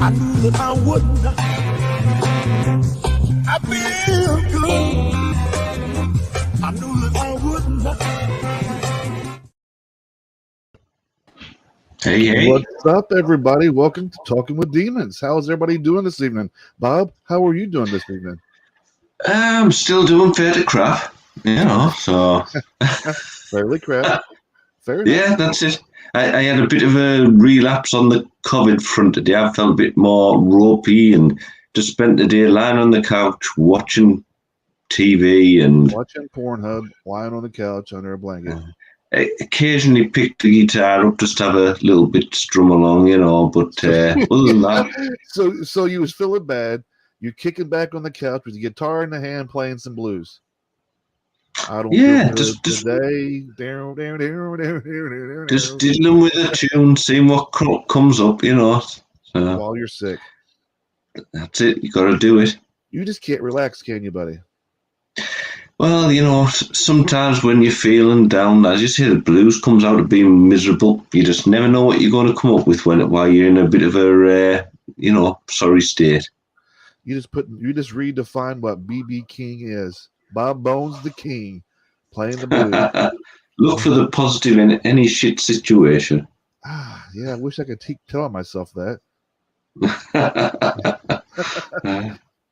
I knew that I wouldn't. I feel good. I knew that I wouldn't. Hey. What's up, everybody? Welcome to Talking with Demons. How's everybody doing this evening? Bob, how are you doing this evening? I'm still doing fairly crap, so... Fairly crap. Fair enough. Yeah, that's it. I had a bit of a relapse on the COVID front today. I felt a bit more ropey and just spent the day lying on the couch watching TV and... Watching Pornhub, lying on the couch under a blanket. I occasionally picked the guitar up just to have a little bit strum along, but other than that... So you was feeling bad. You're kicking back on the couch with the guitar in the hand playing some blues. I don't feel good today. Just diddling with a tune, seeing what comes up, So, while you're sick. That's it. You got to do it. You just can't relax, can you, buddy? Well, sometimes when you're feeling down, as you say, the blues comes out of being miserable. You just never know what you're going to come up with while you're in a bit of a, sorry state. You just redefine what B.B. King is. Bob Bones the King, playing the blues. Look for the positive in any shit situation. Yeah, I wish I could tell myself that.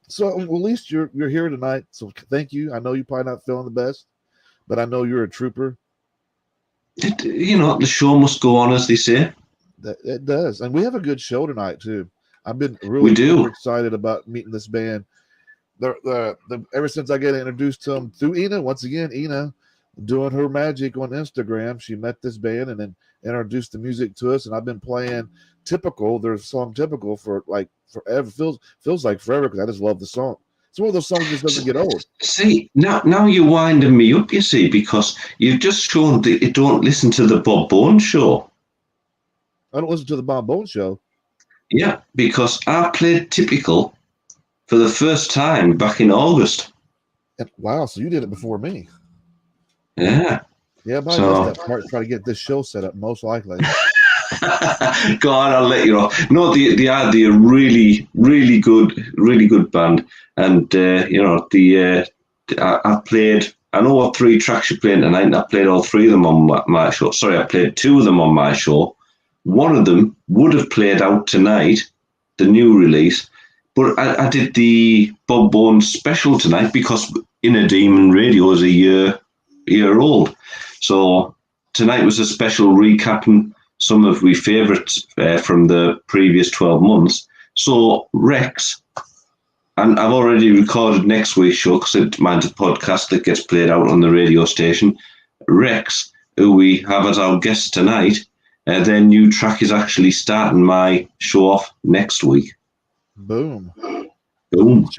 So at least you're here tonight. So thank you. I know you're probably not feeling the best, but I know you're a trooper. The show must go on, as they say. It does, and we have a good show tonight too. I've been really excited about meeting this band. Ever since I got introduced to them through Ina, once again, Ina doing her magic on Instagram, she met this band and then introduced the music to us, and I've been playing their song Typical for like forever. Feels like forever because I just love the song. It's one of those songs that just doesn't get old. See, now you're winding me up, you see, because you've just shown that you don't listen to the Bob Bones show. I don't listen to the Bob Bones show. Yeah, because I played Typical for the first time back in August. Wow, so you did it before me. Yeah. Yeah, but I missed that part to try to get this show set up, most likely. God, I'll let you know. No, they are a really, really good band. And, I played, I know what 3 tracks you're playing tonight, and I played all 3 of them on my show. Sorry, I played 2 of them on my show. One of them would have played out tonight, the new release, but I did the Bob Bones special tonight because Inner Demon Radio is a year old. So tonight was a special recapping some of my favourites from the previous 12 months. So WREX, and I've already recorded next week's show because mine's a podcast that gets played out on the radio station. WREX, who we have as our guest tonight, their new track is actually starting my show off next week. Boom. Let's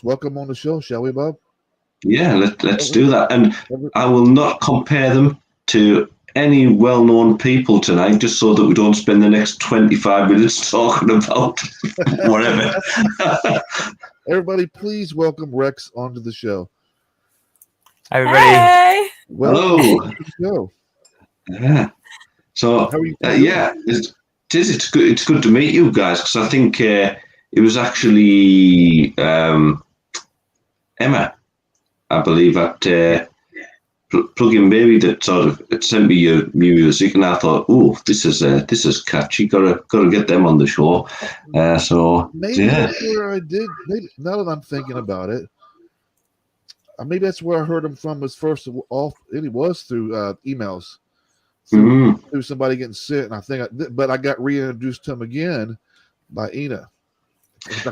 welcome on the show, shall we, Bob? Yeah, let's do that. And I will not compare them to any well-known people tonight, just so that we don't spend the next 25 minutes talking about whatever. Everybody, please welcome WREX onto the show. Hi, everybody. Hey. Welcome to the show. Yeah. So, how are you it's good to meet you guys, because I think it was actually Emma, I believe, at Plug-in Baby that sort of sent me your music, and I thought, oh, this is catchy. Gotta get them on the show. Maybe that's where I did. Now that I'm thinking about it, maybe that's where I heard them from. Was first off, it was through emails. Through somebody getting sick, and I think, but I got reintroduced to him again by Ina.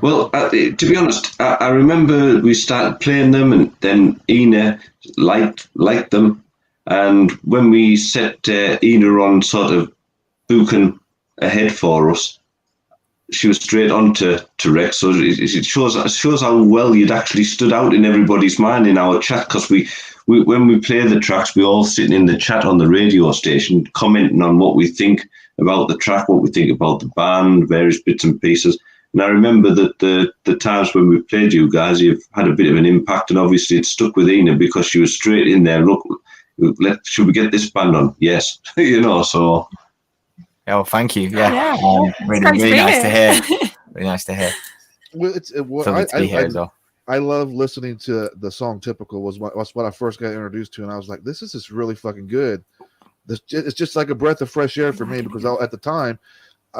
Well, to be honest, I remember we started playing them, and then Ina liked them, and when we set Ina on sort of booking ahead for us, she was straight on to WREX. So it shows how well you'd actually stood out in everybody's mind in our chat, because we when we play the tracks, we all sitting in the chat on the radio station commenting on what we think about the track, what we think about the band, various bits and pieces. And I remember that the times when we played you guys, you've had a bit of an impact, and obviously it stuck with Ina because she was straight in there. Look, should we get this band on? Yes, so. Oh, thank you. Yeah, Yeah. really, Great to really be nice to here. hear. Really nice to hear. Well, Lovely to be here as well. I love listening to the song "Typical." Was what I first got introduced to, and I was like, "This is just really fucking good." It's just like a breath of fresh air for me because at the time,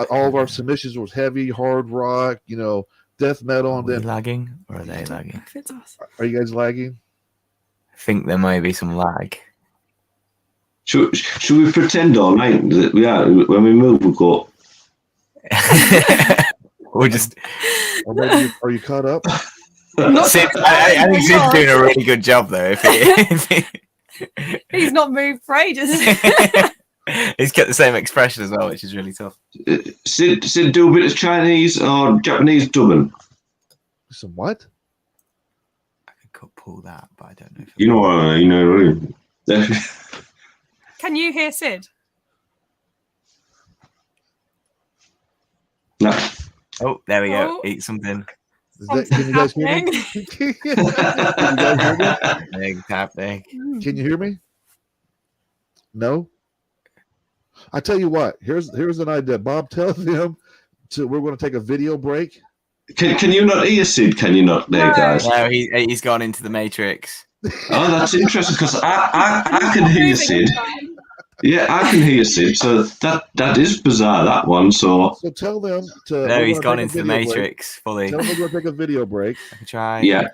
all of our submissions was heavy, hard rock, death metal, and Are we then lagging or are they lagging? Are you guys lagging? I think there might be some lag. Should we pretend all night that we are when we move? We go. We'll just. Or maybe are you caught up? Sid, I think Sid's doing a really good job though. He's not moved for ages. He's kept the same expression as well, which is really tough. Sid, do a bit of Chinese or Japanese dubbing. Some what? I could pull that, but I don't know. You know what I mean? Can you hear Sid? No. Oh, there we go. Oh. Eat something. Can you guys hear me? Big tap big. Can you hear me? No. I tell you what. Here's an idea. Bob, tell them we're going to take a video break. Can you not hear Sid? Can you not, there, guys? No, he's gone into the Matrix. Oh, that's interesting because I can hear Sid. Yeah, I can hear Sid. So that is bizarre, that one. So tell them to. No, he's gone into the Matrix fully. Tell them we're going to take a video break. I can try. Yeah.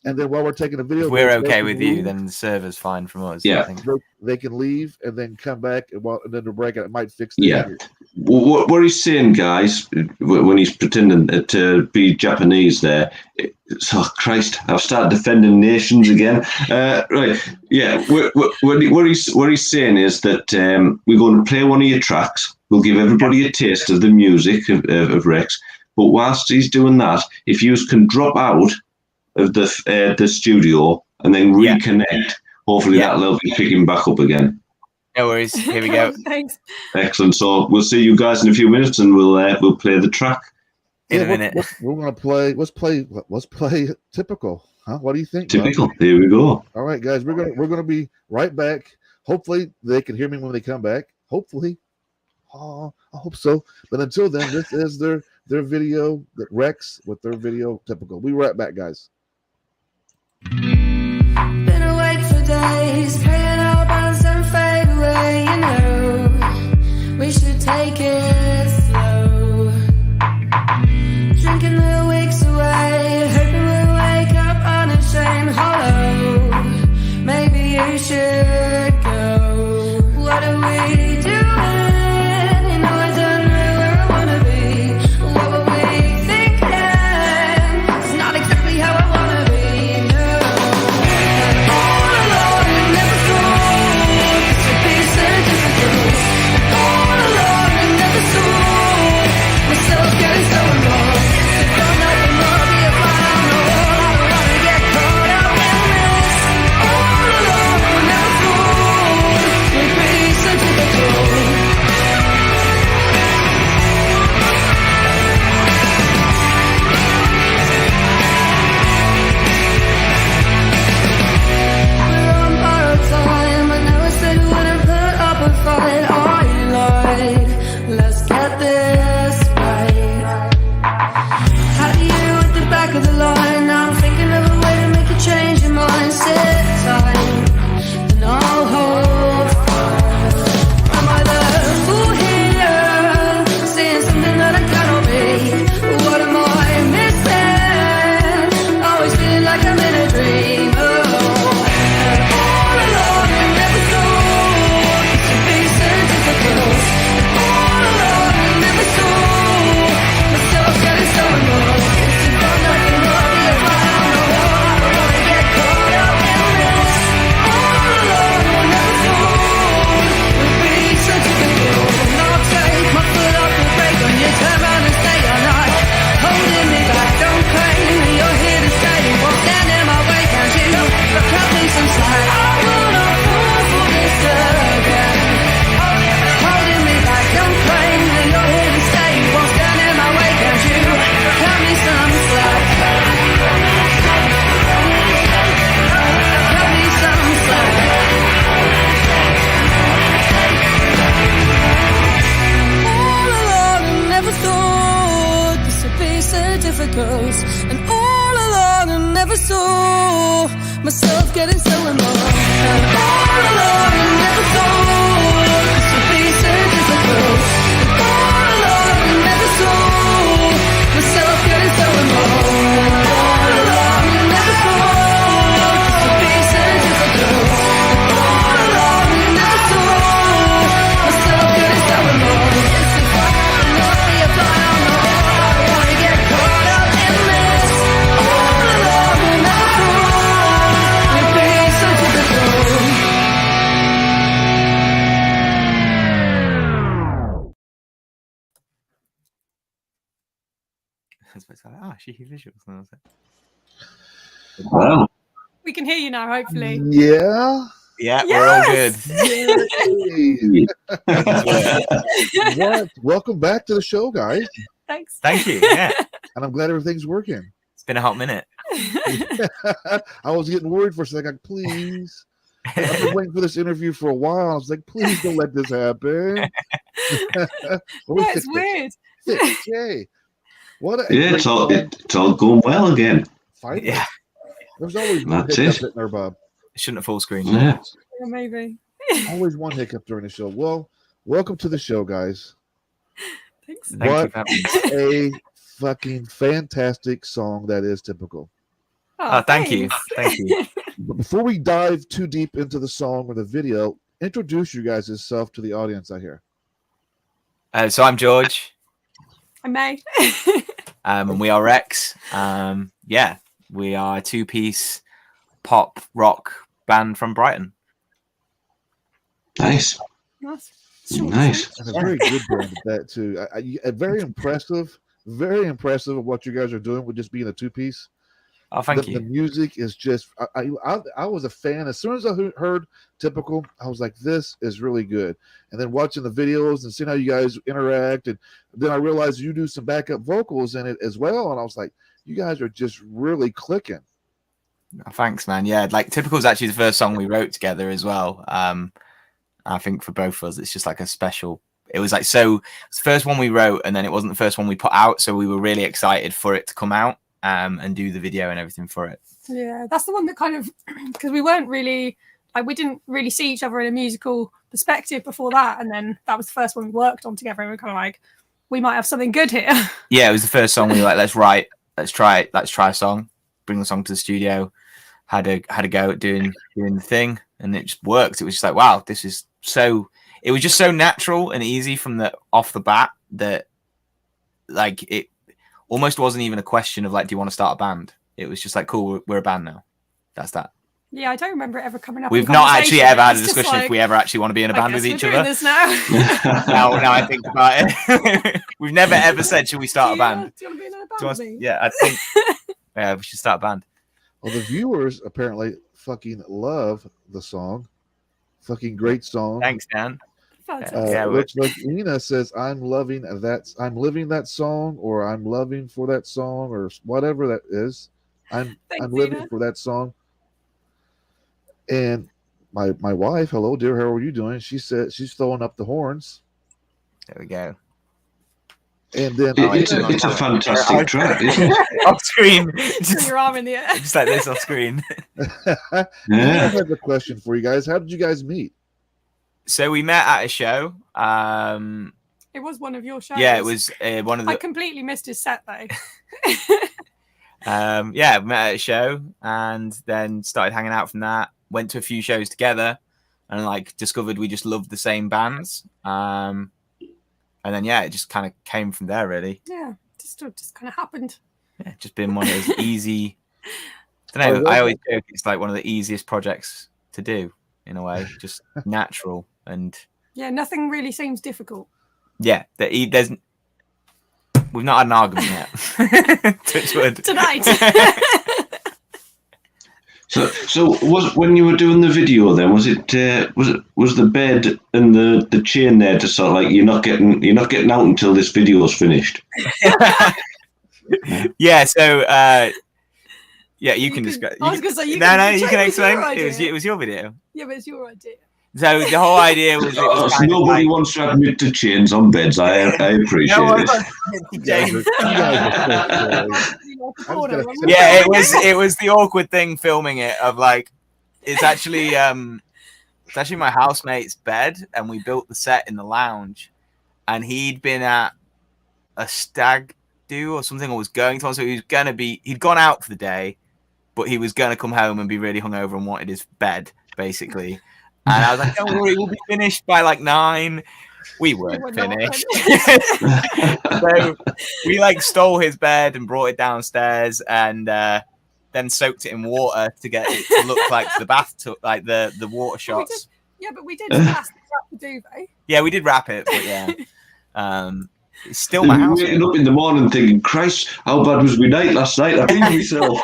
And then while we're taking a video If we're break, okay with you, then the server's fine from us. Yeah. I think. they can leave and then come back and then the break. It might fix the yeah. What he's saying, guys, when he's pretending to be Japanese there, oh Christ, I've started defending nations again. Right, yeah. What he's saying is that we're going to play one of your tracks. We'll give everybody a taste of the music of WREX. But whilst he's doing that, if you can drop out of the studio and then reconnect, hopefully that'll be picking back up again. No worries. Here we go. Thanks. Excellent. So we'll see you guys in a few minutes, and we'll play the track in a minute. We're gonna play. Let's play typical. Huh? What do you think? Typical. Bob? Here we go. All right, guys. We're gonna be right back. Hopefully they can hear me when they come back. Hopefully. Oh, I hope so. But until then, this is their video, that WREX with their video typical. We'll be right back, guys. Been awake for days, praying our bonds don't fade away. We should take it slow. Drinking the weeks away, hoping we'll wake up unashamed, hollow. Maybe you should go. What are we doing? I don't know where I wanna be. What were we thinking? It's not exactly how I wanna be. No. All alone, never thought to be so close. And all along I never saw myself getting so involved. And all along I never thought this would be so difficult. And all along I never saw myself getting so involved. And all along I never thought this would be so difficult. And all along I never saw myself getting so involved. It's the fire, I know you're flying on the wall. I don't wanna get caught up in this. All along I never thought it'd be so difficult. She hears visuals. And I was like, Wow. We can hear you now, hopefully. Yeah. yeah, we're all good. What? Welcome back to the show, guys. Thanks. Thank you. Yeah, And I'm glad everything's working. it's been a hot minute. I was getting worried for a second. Please. I've been waiting for this interview for a while. I was like, please don't let this happen. It's weird. Yay. What a Yeah, great it's all song. it's all going well again. Finally. Yeah, There's always one That's hiccup it. in there, Bob. shouldn't have full screen. Yeah. Yeah, maybe. Always one hiccup during the show. Well, welcome to the show, guys. Thanks. Thank you What for having me. a fucking fantastic song that is Typical. Oh, thank you. thanks. Thank you. But before we dive too deep into the song or the video, introduce you guys yourself to the audience out here. So I'm George, I may. and we are WREX. Yeah, we are a two-piece pop rock band from Brighton. Nice. Nice. Nice. And a very good band at that too. Very impressive of what you guys are doing with just being a two-piece. Oh, thank The you. music is just. I was a fan as soon as I heard Typical. I was like, this is really good. And then watching the videos and seeing how you guys interact, and then I realized you do some backup vocals in it as well. And I was like, you guys are just really clicking. Oh, thanks, man. Yeah, like Typical is actually the first song we wrote together as well. I think for both of us, it's just like a special. It was like it's the first one we wrote, and then it wasn't the first one we put out, so we were really excited for it to come out and do the video and everything for it. Yeah, that's the one that kind of, because we weren't really, like, we didn't really see each other in a musical perspective before that, and then that was the first one we worked on together, and we were kind of like, we might have something good here. Yeah, it was the first song we were like, let's try a song, bring the song to the studio, had a go at doing the thing, and it just worked. It was just like, wow, this is so. It was just so natural and easy from off the bat that, like, it almost wasn't even a question of like, do you want to start a band? It was just like, cool, we're a band now. That's that. Yeah, I don't remember it ever coming up. We've in not actually conversation. ever had a It's just discussion like, if we ever actually want to be in a I band guess with we're each doing other. this now. now I think about it. We've never ever said, should we start a band? Do you want to be in a band Do you with want- me? yeah, I think yeah, we should start a band. Well, the viewers apparently fucking love the song. Fucking great song. Thanks, Dan. Fantastic. Yeah, Looks like Ina says, I'm living that song, or I'm loving for that song, or whatever that is. I'm living Ina. for that song. And my wife, hello dear, how are you doing? She said she's throwing up the horns. There we go. And then It's a fantastic track, isn't it? Off screen. Put your arm in the air. Just like this off screen. I Yeah. have a question for you guys. How did you guys meet? So we met at a show. It was one of your shows. Yeah, it was one of I the. completely missed his set though. Yeah, we met at a show and then started hanging out from that. Went to a few shows together and like discovered we just loved the same bands. And then yeah, it just kind of came from there really. Yeah, just kind of happened. Yeah, just been one of those easy. I don't know. I always joke it's like one of the easiest projects to do in a way, just natural and Yeah, nothing really seems difficult. yeah. There's we've not had an argument yet. Touch wood. Tonight. So was when you were doing the video then was the bed and the chain there to sort of like you're not getting out until this video's finished? Yeah. So yeah, you can describe. I was going to say, you No, can you check can it was your explain. idea. It was your video. Yeah, but it's your idea. So the whole idea was it was kind of Nobody like, wants to admit to chains on beds. I appreciate no, it. You guys are so silly. Yeah, it was the awkward thing filming it of like it's actually my housemate's bed, and we built the set in the lounge, and he'd been at a stag do or something, or was going to one, so he'd gone out for the day, but he was gonna come home and be really hungover and wanted his bed basically. And I was like, don't worry, we'll be finished by like 9. We weren't finished. So we like stole his bed and brought it downstairs, and then soaked it in water to get it to look like the bathtub, like the water shots. But we did wrap the duvet. Yeah, we did wrap it, but yeah. It's still my house. Waking up in the morning thinking, Christ, how bad was my night last night? I beat myself.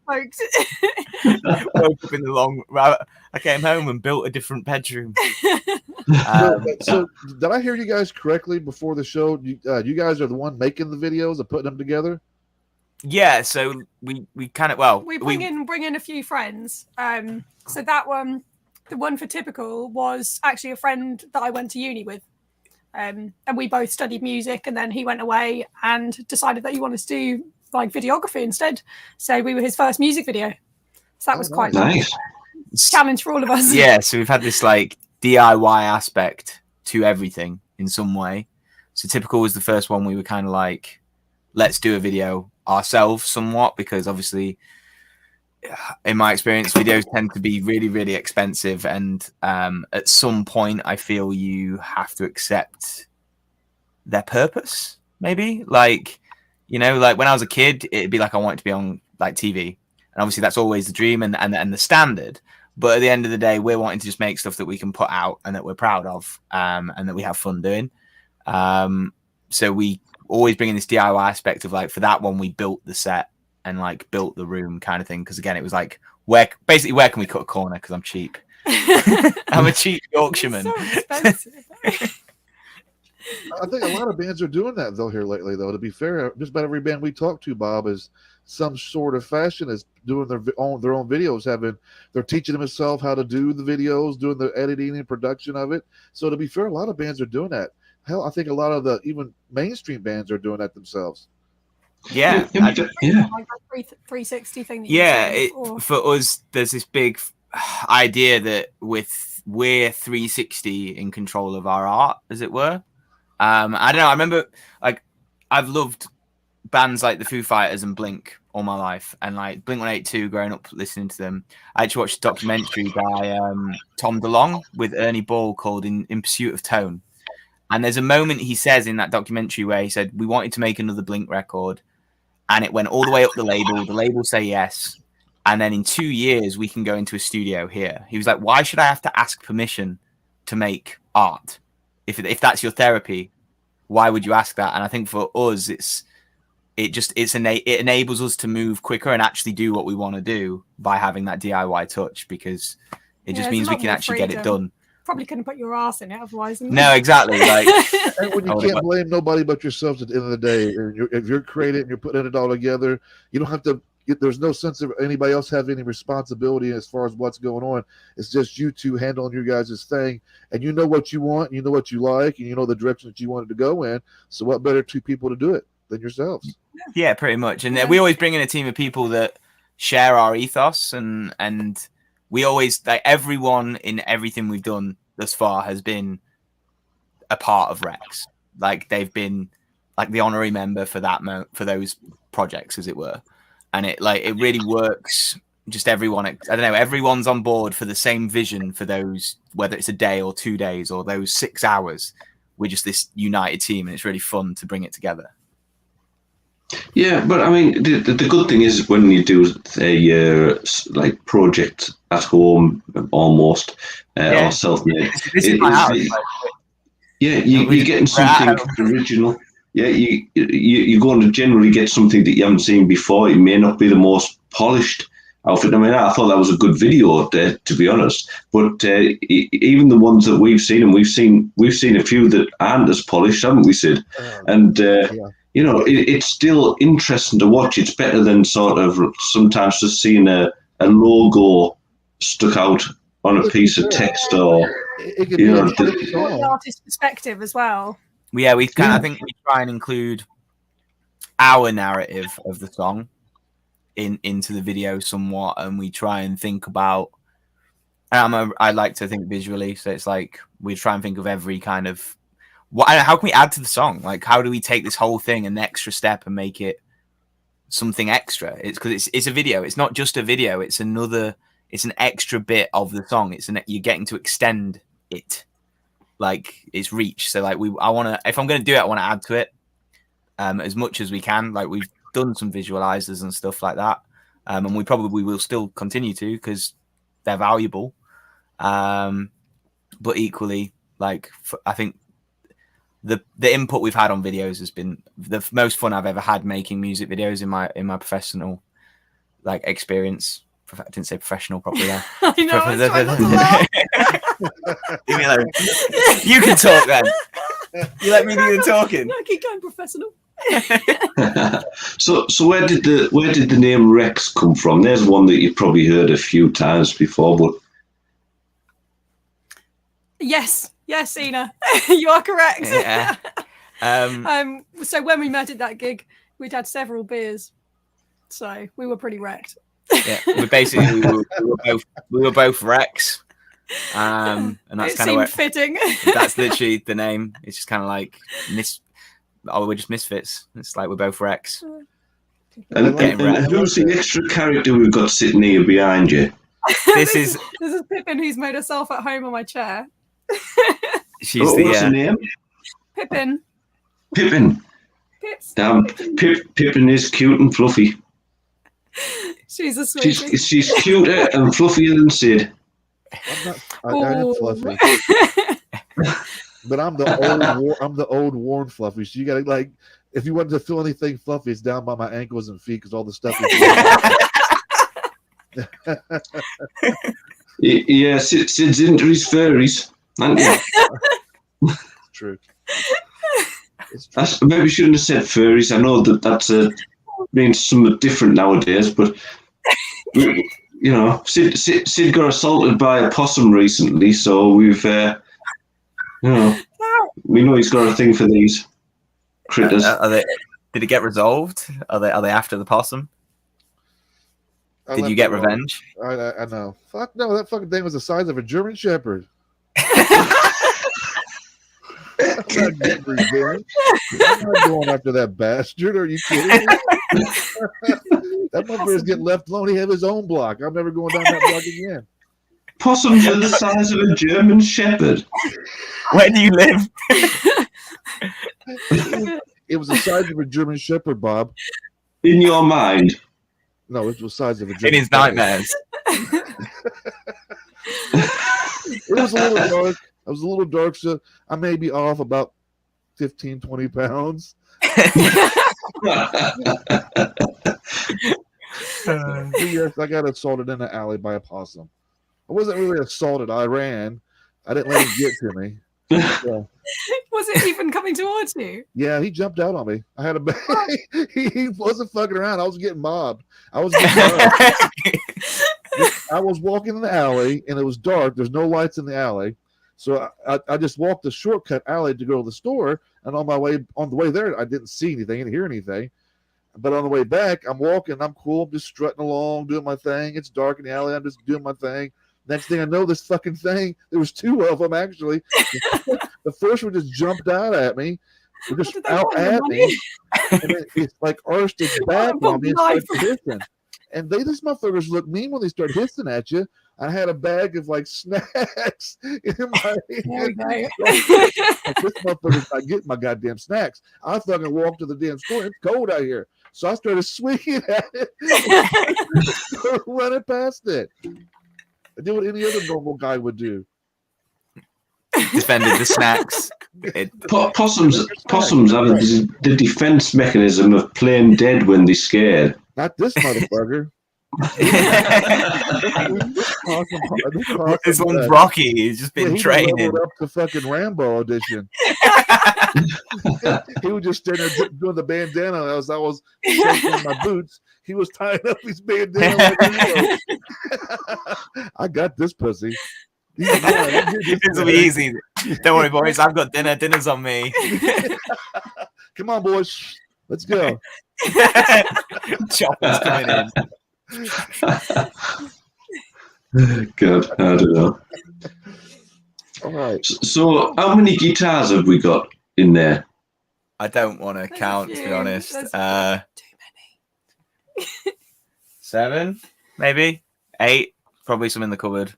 Folks. Woke up in the long. I came home and built a different bedroom. So did I hear you guys correctly before the show? You guys are the one making the videos and putting them together? Yeah, so we kind of we bring in a few friends. So that one, the one for Typical, was actually a friend that I went to uni with. And we both studied music, and then he went away and decided that he wanted to do like videography instead. So we were his first music video. So that was quite nice. Challenge for all of us. Yeah, so we've had this like DIY aspect to everything in some way. So Typical was the first one we were kind of like, let's do a video ourselves somewhat, because obviously in my experience videos tend to be really, really expensive, and at some point I feel you have to accept their purpose, maybe. Like, you know, like when I was a kid it'd be like I wanted to be on like TV, and obviously that's always the dream and the standard, but at the end of the day we're wanting to just make stuff that we can put out and that we're proud of, and that we have fun doing. So we always bring in this DIY aspect of like, for that one we built the set and like built the room kind of thing, because again it was like, where can we cut a corner, because I'm cheap. I'm a cheap Yorkshireman. So expensive. I think a lot of bands are doing that though here lately, though. To be fair, just about every band we talk to, Bob, is some sort of fashion is doing their own videos. They're teaching themselves how to do the videos, doing the editing and production of it. So to be fair, a lot of bands are doing that. Hell, I think a lot of the even mainstream bands are doing that themselves. Yeah. Like a 360 thing. For us, there's this big idea that we're 360 in control of our art, as it were. I don't know. I remember, like, I've loved bands like the Foo Fighters and Blink all my life, and like Blink-182, growing up listening to them. I actually watched a documentary by Tom DeLonge with Ernie Ball called In Pursuit of Tone. And there's a moment he says in that documentary where he said, we wanted to make another Blink record, and it went all the way up the label say yes, and then in 2 years we can go into a studio here. He was like, why should I have to ask permission to make art? If that's your therapy, why would you ask that? And I think for us, it enables us to move quicker and actually do what we want to do by having that DIY touch, because it just means we can actually get it done. Probably couldn't put your ass in it otherwise. No, exactly. Like, and when you can't blame nobody but yourselves at the end of the day, if you're creative and you're putting it all together, you don't have to. There's no sense of anybody else have any responsibility as far as what's going on. It's just you two handling your guys' thing, and you know what you want, you know what you like, and you know the direction that you wanted to go in. So what better two people to do it than yourselves? Yeah, pretty much. And we always bring in a team of people that share our ethos, and we always, like, everyone in everything we've done thus far has been a part of WREX. Like, they've been like the honorary member for for those projects, as it were. And it really works. Just everyone, I don't know, everyone's on board for the same vision for those, whether it's a day or 2 days or those 6 hours. We're just this united team, and it's really fun to bring it together. Yeah, but I mean, the good thing is when you do a like project at home, almost or self-made. This is my house. You're getting something original. Yeah, you're going to generally get something that you haven't seen before. It may not be the most polished outfit. I mean, I thought that was a good video, to be honest. But even the ones that we've seen, and we've seen a few that aren't as polished, haven't we, Sid? And you know, it's still interesting to watch. It's better than sort of sometimes just seeing a logo stuck out on a piece of text, or you know, the artist perspective as well. Yeah, I think we try and include our narrative of the song into the video somewhat, and we try and think about. I like to think visually, so it's like we try and think of every kind of how can we add to the song? Like, how do we take this whole thing an extra step and make it something extra? It's because it's a video. It's not just a video. It's an extra bit of the song. You're getting to extend it, like its reach. So like if I'm going to do it, I want to add to it as much as we can. Like we've done some visualizers and stuff like that, and we probably will still continue to because they're valuable. But equally, like I think the input we've had on videos has been the most fun I've ever had making music videos in my professional like experience. I didn't say professional properly there. I know. Leave me alone. You can talk then. You let me do the talking. No, keep going, professional. So where did the name Rex come from? There's one that you've probably heard a few times before, but Yes, Ina, you are correct. Yeah. So when we met at that gig, we'd had several beers, so we were pretty wrecked. Yeah, we were both Rex, and that's kind of fitting. That's literally the name. It's just kind of like we're just misfits. It's like we're both Rex. And who's the extra character we've got sitting here behind you? This is Pippin, who's made herself at home on my chair. She's what's her name? Pippin. Pips. Damn, Pippin is cute and fluffy. She's a sweetie. She's cuter and fluffier than Sid. I am fluffy. But I'm the old worn fluffy. So you gotta like, if you wanted to feel anything fluffy, it's down by my ankles and feet because all the stuff is. Yeah, Sid's into his furries. True. Maybe we shouldn't have said furries. I know that's means something different nowadays, but Sid got assaulted by a possum recently, so we've we know he's got a thing for these critters. Did it get resolved? Are they after the possum? Did you get revenge? I know. Fuck no, that fucking thing was the size of a German Shepherd. I'm not getting revenge. I'm not going after that bastard. Are you kidding me? That motherfucker's getting left alone. He had his own block. I'm never going down that block again. Possums are the size of a German Shepherd. Where do you live? It was the size of a German Shepherd, Bob. In your mind? No, it was the size of a German In his nightmares. It was a little dark. I was a little dark, so I may be off about 15, 20 pounds. Yes, I got assaulted in the alley by a possum. I wasn't really assaulted. I ran. I didn't let him get to me. Was it even coming towards you? Yeah, he jumped out on me. I had a he wasn't fucking around. I was getting mobbed. I was walking in the alley, and it was dark. There's no lights in the alley. So I just walked the shortcut alley to go to the store, and on the way there, I didn't see anything, didn't hear anything. But on the way back, I'm walking, I'm cool, I'm just strutting along, doing my thing. It's dark in the alley, I'm just doing my thing. Next thing I know, this fucking thing, there was two of them actually. The first one just jumped out at me. They're just out at me. And it's like arched its back on me and started hissing. And these motherfuckers look mean when they start hissing at you. I had a bag of like snacks in my hand. This motherfucker's not getting my goddamn snacks. I fucking walked to the damn store. It's cold out here. So I started swinging at it, running past it. I did what any other normal guy would do. Defended the snacks. Possums have the defense mechanism of playing dead when they're scared. Not this motherfucker. This one's Rocky. He's just been training. Up to fucking Rambo audition. He was just standing there doing the bandana as I was shaking my boots. He was tying up his bandana. I got this pussy. This will be easy. Don't worry, boys. I've got dinner. Dinner's on me. Come on, boys. Let's go. Chopper's coming in. God, I don't know. All right. So, how many guitars have we got in there? I don't want to count, to be honest. There's Too many. 7, maybe 8. Probably some in the cupboard.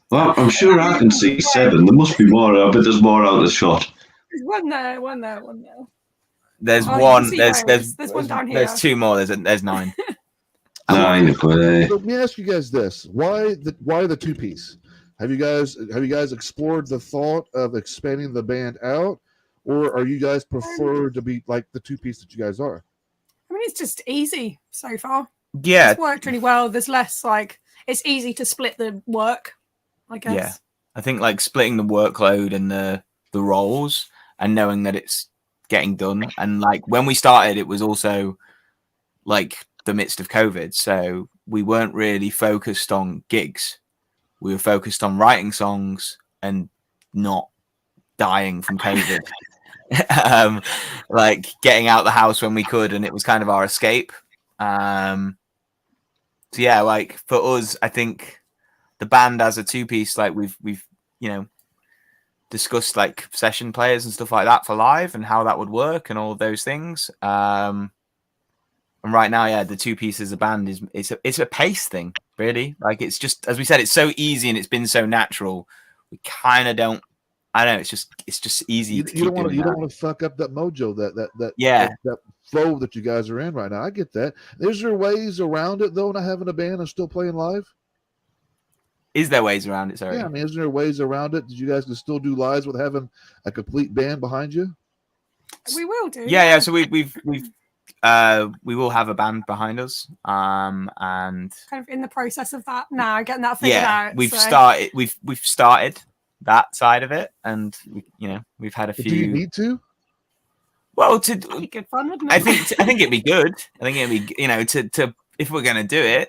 Well, I'm sure I can see 7. There must be more. I bet there's more out of the shot. There's one there, one there, one there. There's Oh, one. you can see There's one down here. There's 2 more. There's 9. 9. So let me ask you guys this: why the 2-piece? Have you guys explored the thought of expanding the band out, or are you guys prefer to be like the 2-piece that you guys are? I mean, it's just easy so far. Yeah. It's worked really well. There's less it's easy to split the work, I guess. Yeah. I think like splitting the workload and the roles and knowing that it's getting done. And like when we started, it was also like the midst of COVID. So we weren't really focused on gigs. We were focused on writing songs and not dying from COVID. Like getting out the house when we could, and it was kind of our escape. So yeah, like for us, I think the band as a 2-piece, like we've discussed like session players and stuff like that for live and how that would work and all of those things. And right now, yeah, the 2-piece as a band it's a pace thing, really. Like it's just, as we said, it's so easy and it's been so natural. We kind of don't. I don't know. It's just easy. You don't want to fuck up that mojo, that flow that you guys are in right now. I get that. Is there ways around it though, not having a band and still playing live? Is there ways around it? Sorry. Yeah, I mean, is there ways around it that you guys can still do lives with having a complete band behind you? We will do. Yeah. So we will have a band behind us, and kind of in the process of that now, getting that figured out. We've started that side of it, and we've had a few. Do you need to? Well, That'd be good fun, wouldn't it? I think it'd be good. I think it'd be to if we're gonna do it,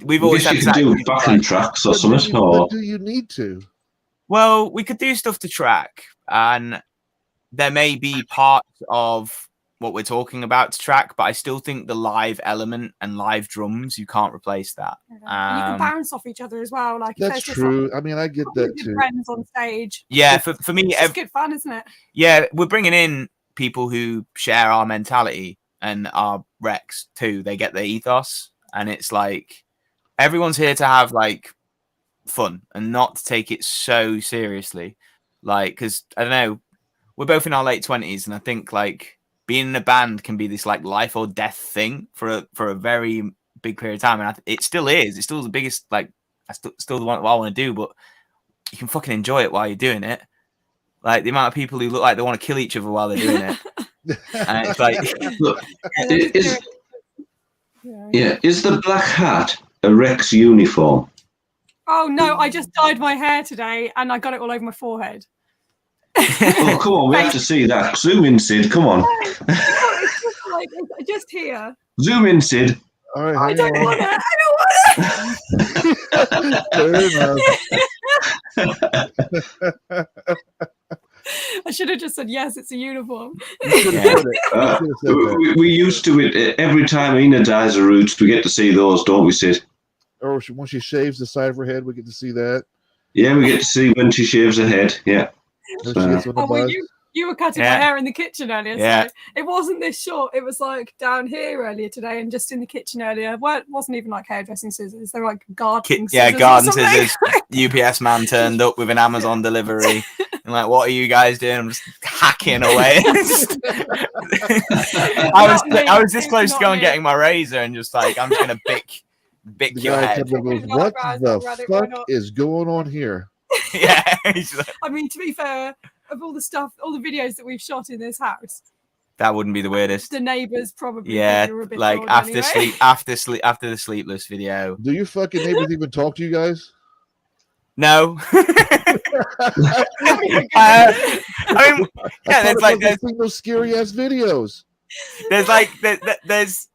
we've always had to do backing tracks or something. Or do you need to? Well, we could do stuff to track, and there may be parts of what we're talking about to track, but I still think the live element and live drums, you can't replace that. You can bounce off each other as well. Like that's true. I mean, I get that too. Friends on stage. Yeah, for me, it's good fun, isn't it? Yeah, we're bringing in people who share our mentality and our WREX too. They get the ethos, and it's like everyone's here to have like fun and not to take it so seriously. Like, because I don't know, we're both in our late 20s, and I think like being in a band can be this like life or death thing for a very big period of time, and it still is. It's still the biggest, like, still the one I want to do, but you can fucking enjoy it while you're doing it. Like the amount of people who look like they want to kill each other while they're doing it, and it's like, look, is the black hat a WREX uniform? Oh no, I just dyed my hair today, and I got it all over my forehead. Oh, come on, we have to see that. Zoom in, Sid. Come on. It's just like just here. Zoom in, Sid. All right, I don't want it. I should have just said yes. It's a uniform. We used to it every time Ina dyes her roots. We get to see those, don't we, Sid? Or when she shaves the side of her head, we get to see that. Yeah, we get to see when she shaves her head. Yeah. You were cutting my hair in the kitchen earlier. Yeah. So it wasn't this short. It was like down here earlier today, and just in the kitchen earlier. Well, it wasn't even like hairdressing scissors. They were like gardening scissors. Yeah, garden scissors. UPS man turned up with an Amazon delivery. And like, what are you guys doing? I'm just hacking away. I was this close to going getting my razor and just like, I'm just gonna bick your head. What the fuck is going on here? Yeah. I mean, to be fair, of all the stuff, all the videos that we've shot in this house, that wouldn't be the weirdest. The neighbors probably. Yeah, were a bit like after anyway. after the sleepless video. Do your fucking neighbors even talk to you guys? No. I mean, yeah, there's those scary ass videos. There's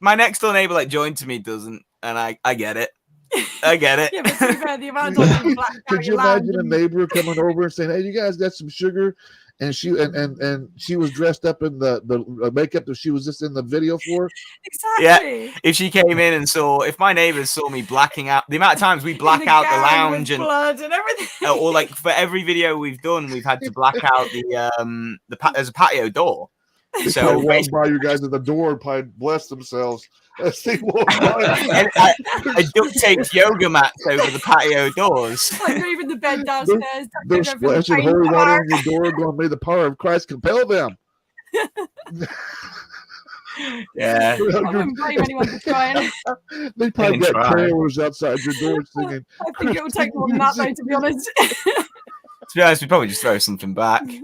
my next door neighbor like joined to me doesn't, and I get it. I get it. Yeah, but the amount of black could you imagine a neighbor coming over and saying, "Hey, you guys got some sugar and she was dressed up in the makeup that she was just in the video for. Exactly. Yeah. If she came in and if my neighbors saw me blacking out, the amount of times we black out the lounge and blood and everything, or like for every video we've done, we've had to black out there's a patio door. They So walk by you guys at the door and probably bless themselves as they walk by. And I duct taped yoga mats over the patio doors. like moving the bed downstairs. They're splashing holy water on your door, going, "May the power of Christ compel them." Yeah. I wouldn't blame anyone for trying. They probably got carolers outside your door singing. I think it will take more than that, though, to be honest. To be honest, we probably just throw something back. They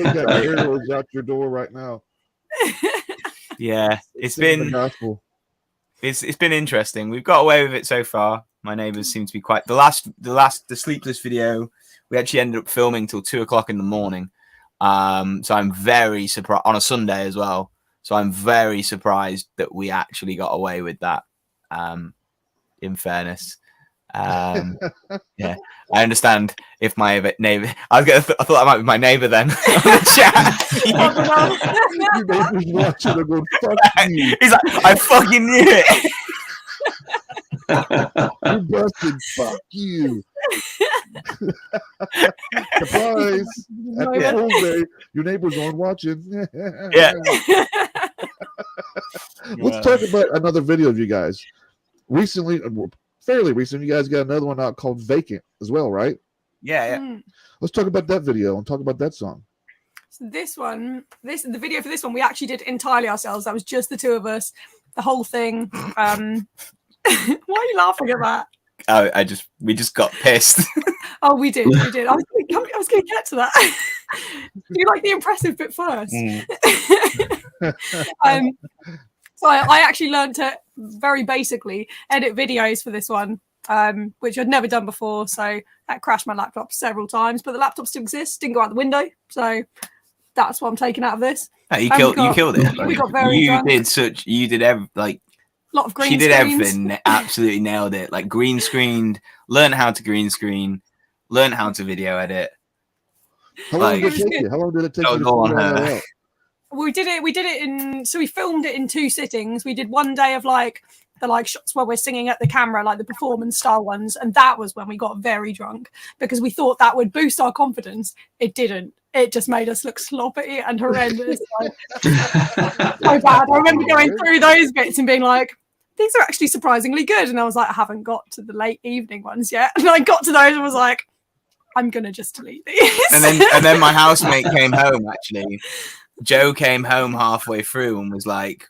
got carolers out your door right now. Yeah, it's Singing the gospel. It's been interesting. We've got away with it so far. My neighbors seem to be quite. The sleepless video we actually ended up filming till 2:00 in the morning. So I'm very surprised on a Sunday as well. So I'm very surprised that we actually got away with that. In fairness, yeah, I understand if my neighbor. I thought that might be my neighbor then. On the chat. Your neighbor's watching and go, "Fuck you." He's like, I fucking knew it. You busted. Fuck you. Surprise. At the whole day, your neighbor's on watching. Yeah. Let's talk about another video of you guys. Recently, fairly recent, you guys got another one out called Vacant as well, right? Yeah. Let's talk about that video and talk about that song. So the video for this one, we actually did entirely ourselves. That was just the two of us. The whole thing. Why are you laughing at that? Oh, we just got pissed. Oh, we did. I was going to get to that. Do you like the impressive bit first? So I actually learned to very basically edit videos for this one, which I'd never done before. So that crashed my laptop several times, but the laptop still exists. Didn't go out the window. So that's what I'm taking out of this. Hey, you killed it. We got very drunk. You did a lot of green She did screens. everything. Absolutely nailed it. Like green screened, learn how to green screen, learn how to video edit. How long did it take you? How long did it take you to figure all that out? We did it so we filmed it in 2 sittings. We did one day of the shots where we're singing at the camera, like the performance style ones, and that was when we got very drunk because we thought that would boost our confidence. It didn't. It just made us look sloppy and horrendous. So bad. I remember going through those bits and being like, these are actually surprisingly good. And I was like, I haven't got to the late evening ones yet. And I got to those and was like, I'm gonna just delete these. And then my housemate came home. Actually, Joe came home halfway through and was like,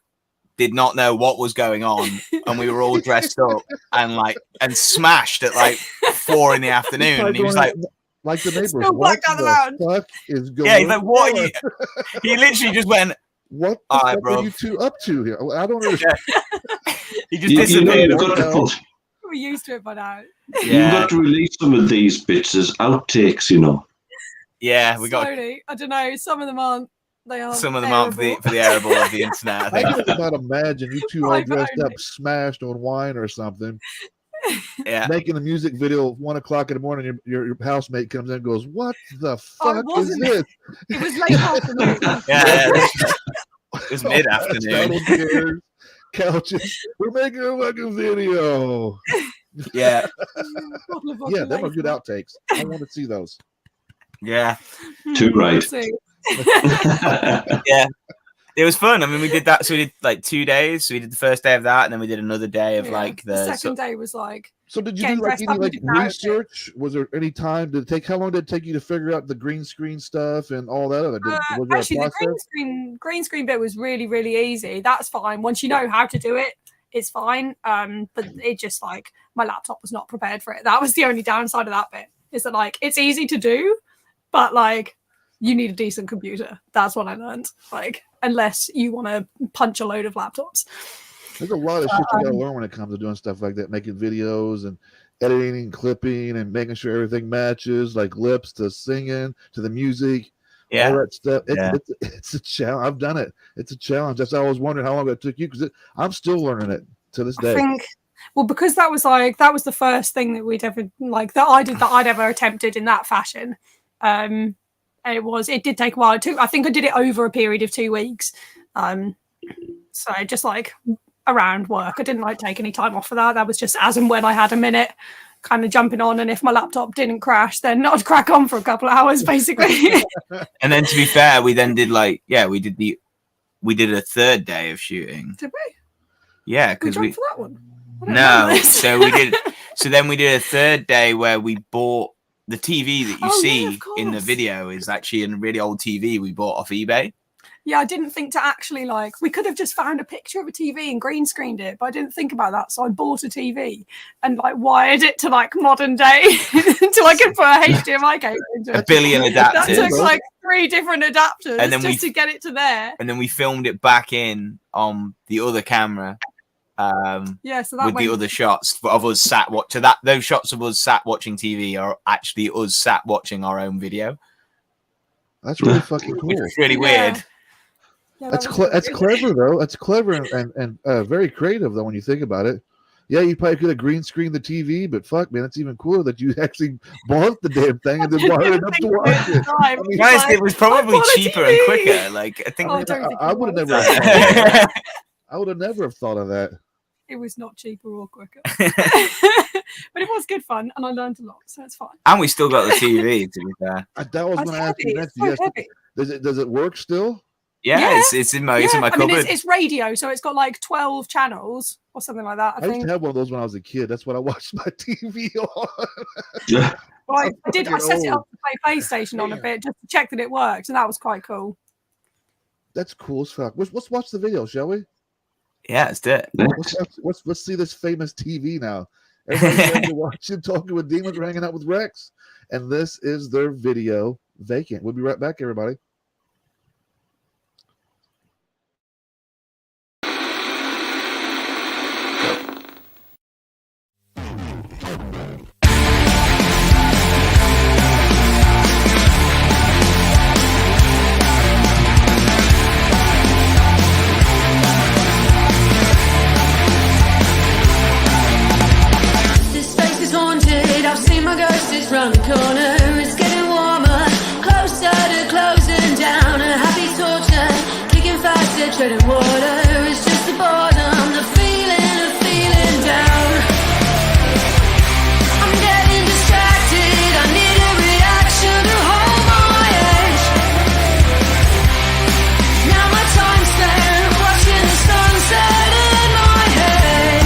did not know what was going on, and we were all dressed up and smashed at 4 in the afternoon. And he was like the neighbors, still what down the the lounge. fuck is going on? Yeah, he's like, what are you? He literally just went, what the fuck are you two up to here? I don't understand. He just disappeared. We're used to it by now. Yeah. You've got to release some of these bits as outtakes, you know. Yeah, we Slowly. I don't know. Some of them aren't. They are. Some of them aren't for the airable of the internet. I can about imagine you two are dressed up, smashed on wine or something. Yeah, making a music video at 1:00 in the morning. Your housemate comes in and goes, "What the fuck is this?" It was late afternoon. Yeah, it was mid afternoon. Couches. We're making a fucking video. Yeah, yeah, them are good outtakes. I want to see those. Yeah, too right. Yeah, it was fun. I mean, we did that. So we did 2 days. So we did the first day of that, and then we did another day of the second day was like. So did you do any research? Was there any time? How long did it take you to figure out the green screen stuff and all that other? Actually, the green screen bit was really, really easy. That's fine. Once you know how to do it, it's fine. But it just my laptop was not prepared for it. That was the only downside of that bit. Is that it's easy to do, but you need a decent computer. That's what I learned. Unless you want to punch a load of laptops. There's a lot of shit you gotta learn when it comes to doing stuff like that, making videos and editing and clipping and making sure everything matches, like lips to singing to the music, all that stuff. It's a challenge. I've done it. It's a challenge. That's why I was wondering how long it took you, because I'm still learning it to this day. I think, because that was the first thing that we'd ever that I'd ever attempted in that fashion. It did take a while. I think I did it over a period of 2 weeks. So just like around work, I didn't like take any time off for that. That was just as and when I had a minute, kind of jumping on. And if my laptop didn't crash, then I'd crack on for a couple of hours, basically. And then to be fair, we then did we did a third day of shooting. Did we? We Yeah, because jumped for that one. No, so we did. So then we did a third day where we bought the TV that you see in the video is actually a really old TV we bought off eBay. Yeah, I didn't think to actually we could have just found a picture of a TV and green screened it, but I didn't think about that. So I bought a TV and wired it to modern day until I could put a HDMI cable into it. A billion adapters. That took 3 different adapters and then just to get it to there. And then we filmed it back in on the other camera. So that with the other shots of us sat watching those shots of us sat watching TV are actually us sat watching our own video. That's really fucking cool. It's really weird. Yeah, that's clever though. That's clever and very creative though when you think about it. Yeah, you probably could have green screened the TV, but fuck, man, it's even cooler that you actually bought the damn thing and then wired it up to watch it. It was probably cheaper and quicker. I think I would have never. I would have never have thought of that. It was not cheaper or quicker, but it was good fun, and I learned a lot, so it's fine. And we still got the TV. To be fair, that was going to ask you next. So does it work still? Yeah, it's in my cupboard. I mean, it's radio, so it's got 12 channels or something like that. I used to have one of those when I was a kid. That's what I watched my TV on. Well, I did. I set it up to play PlayStation on a bit just to check that it worked, and that was quite cool. That's cool as fuck. Let's watch the video, shall we? Yeah, let's do it. Let's see this famous TV now. Everybody's watching, talking with demons, we're hanging out with Rex, and this is their video, Vacant. We'll be right back, everybody. Round the corner, it's getting warmer, closer to closing down. A happy torture, kicking faster, treading water. It's just the boredom, the feeling of feeling down. I'm getting distracted, I need a reaction to hold my edge. Now my time spent watching the sunset in my head.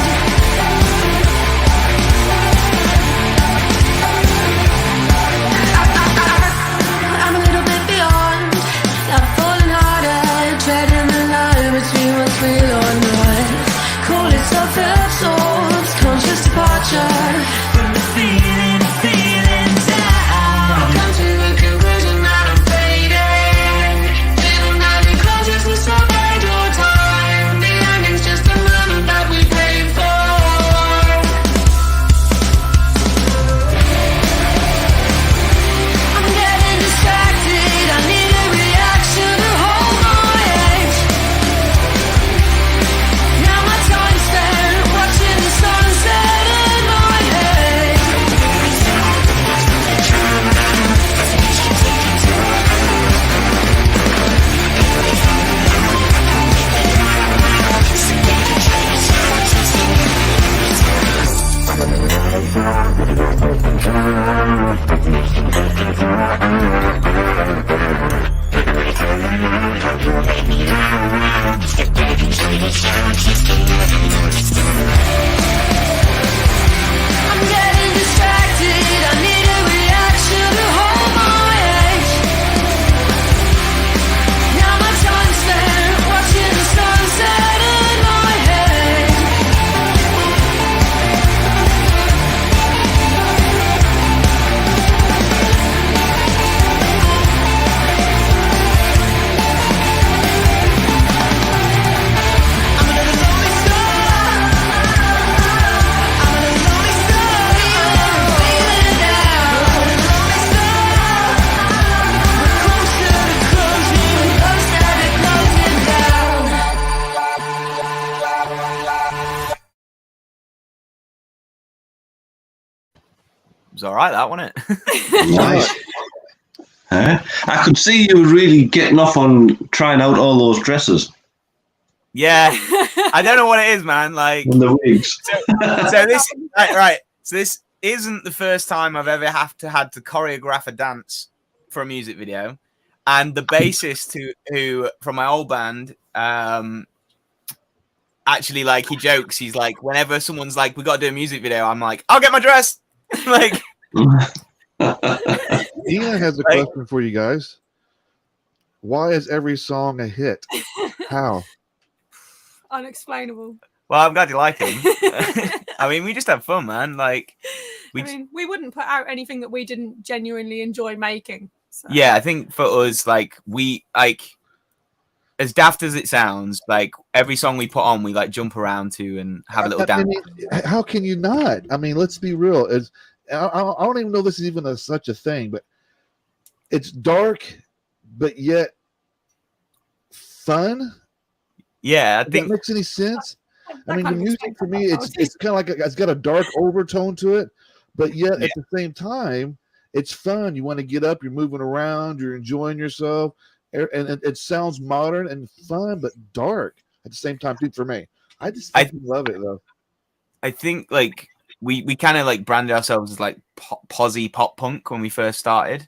It was all right, that wasn't it? Nice. I could see you really getting off on trying out all those dresses Yeah, I don't know what it is, man. Like and the wigs. so this right. So this isn't the first time I've ever had to choreograph a dance for a music video, and the bassist who from my old band, actually, like, he jokes. He's like, whenever someone's like, "We got to do a music video," I'm like, "I'll get my dress." Like, Ina has a question for you guys. Why is every song a hit? How? Unexplainable. well, I'm glad you like him. I mean, we just have fun, man. Like, we wouldn't put out anything that we didn't genuinely enjoy making. So. Yeah, I think for us, like, we like, as daft as it sounds, like every song we put on, we like jump around to and have a little dance. I mean, how can you not? I mean, let's be real. I don't even know this is even such a thing, but it's dark, but yet fun. Yeah, I Does think that makes any sense. I mean, the music for me, it's kind of like it's got a dark overtone to it, but yet at the same time, it's fun. You want to get up, you're moving around, you're enjoying yourself, and it sounds modern and fun, but dark at the same time. Too, for me, I love it though. I think like we kind of like branded ourselves as like posy pop punk when we first started,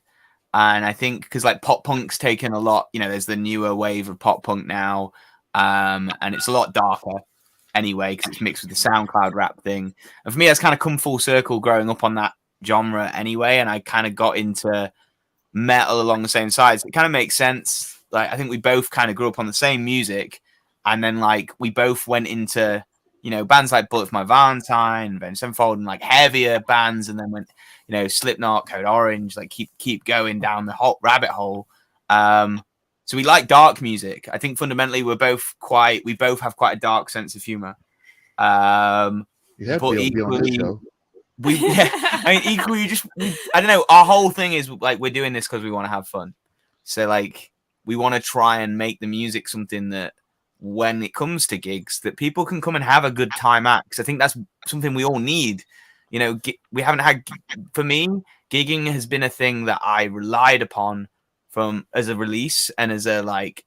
and I think because like pop punk's taken a lot. You know, there's the newer wave of pop punk now, and it's a lot darker. Anyway, because it's mixed with the SoundCloud rap thing. And for me, that's kind of come full circle growing up on that genre anyway. And I kind of got into metal along the same sides. It kind of makes sense. Like, I think we both kind of grew up on the same music. And then, like, we both went into, you know, bands like Bullet for My Valentine, Avenged Sevenfold, and like heavier bands. And then went, you know, Slipknot, Code Orange, like keep going down the hot rabbit hole. So we like dark music. I think fundamentally we both have quite a dark sense of humor. You have but to be on this show. I mean, equally, I don't know. Our whole thing is like we're doing this because we want to have fun. So like we want to try and make the music something that when it comes to gigs, that people can come and have a good time at. Because I think that's something we all need. You know, we haven't had. For me, gigging has been a thing that I relied upon as a release and as a like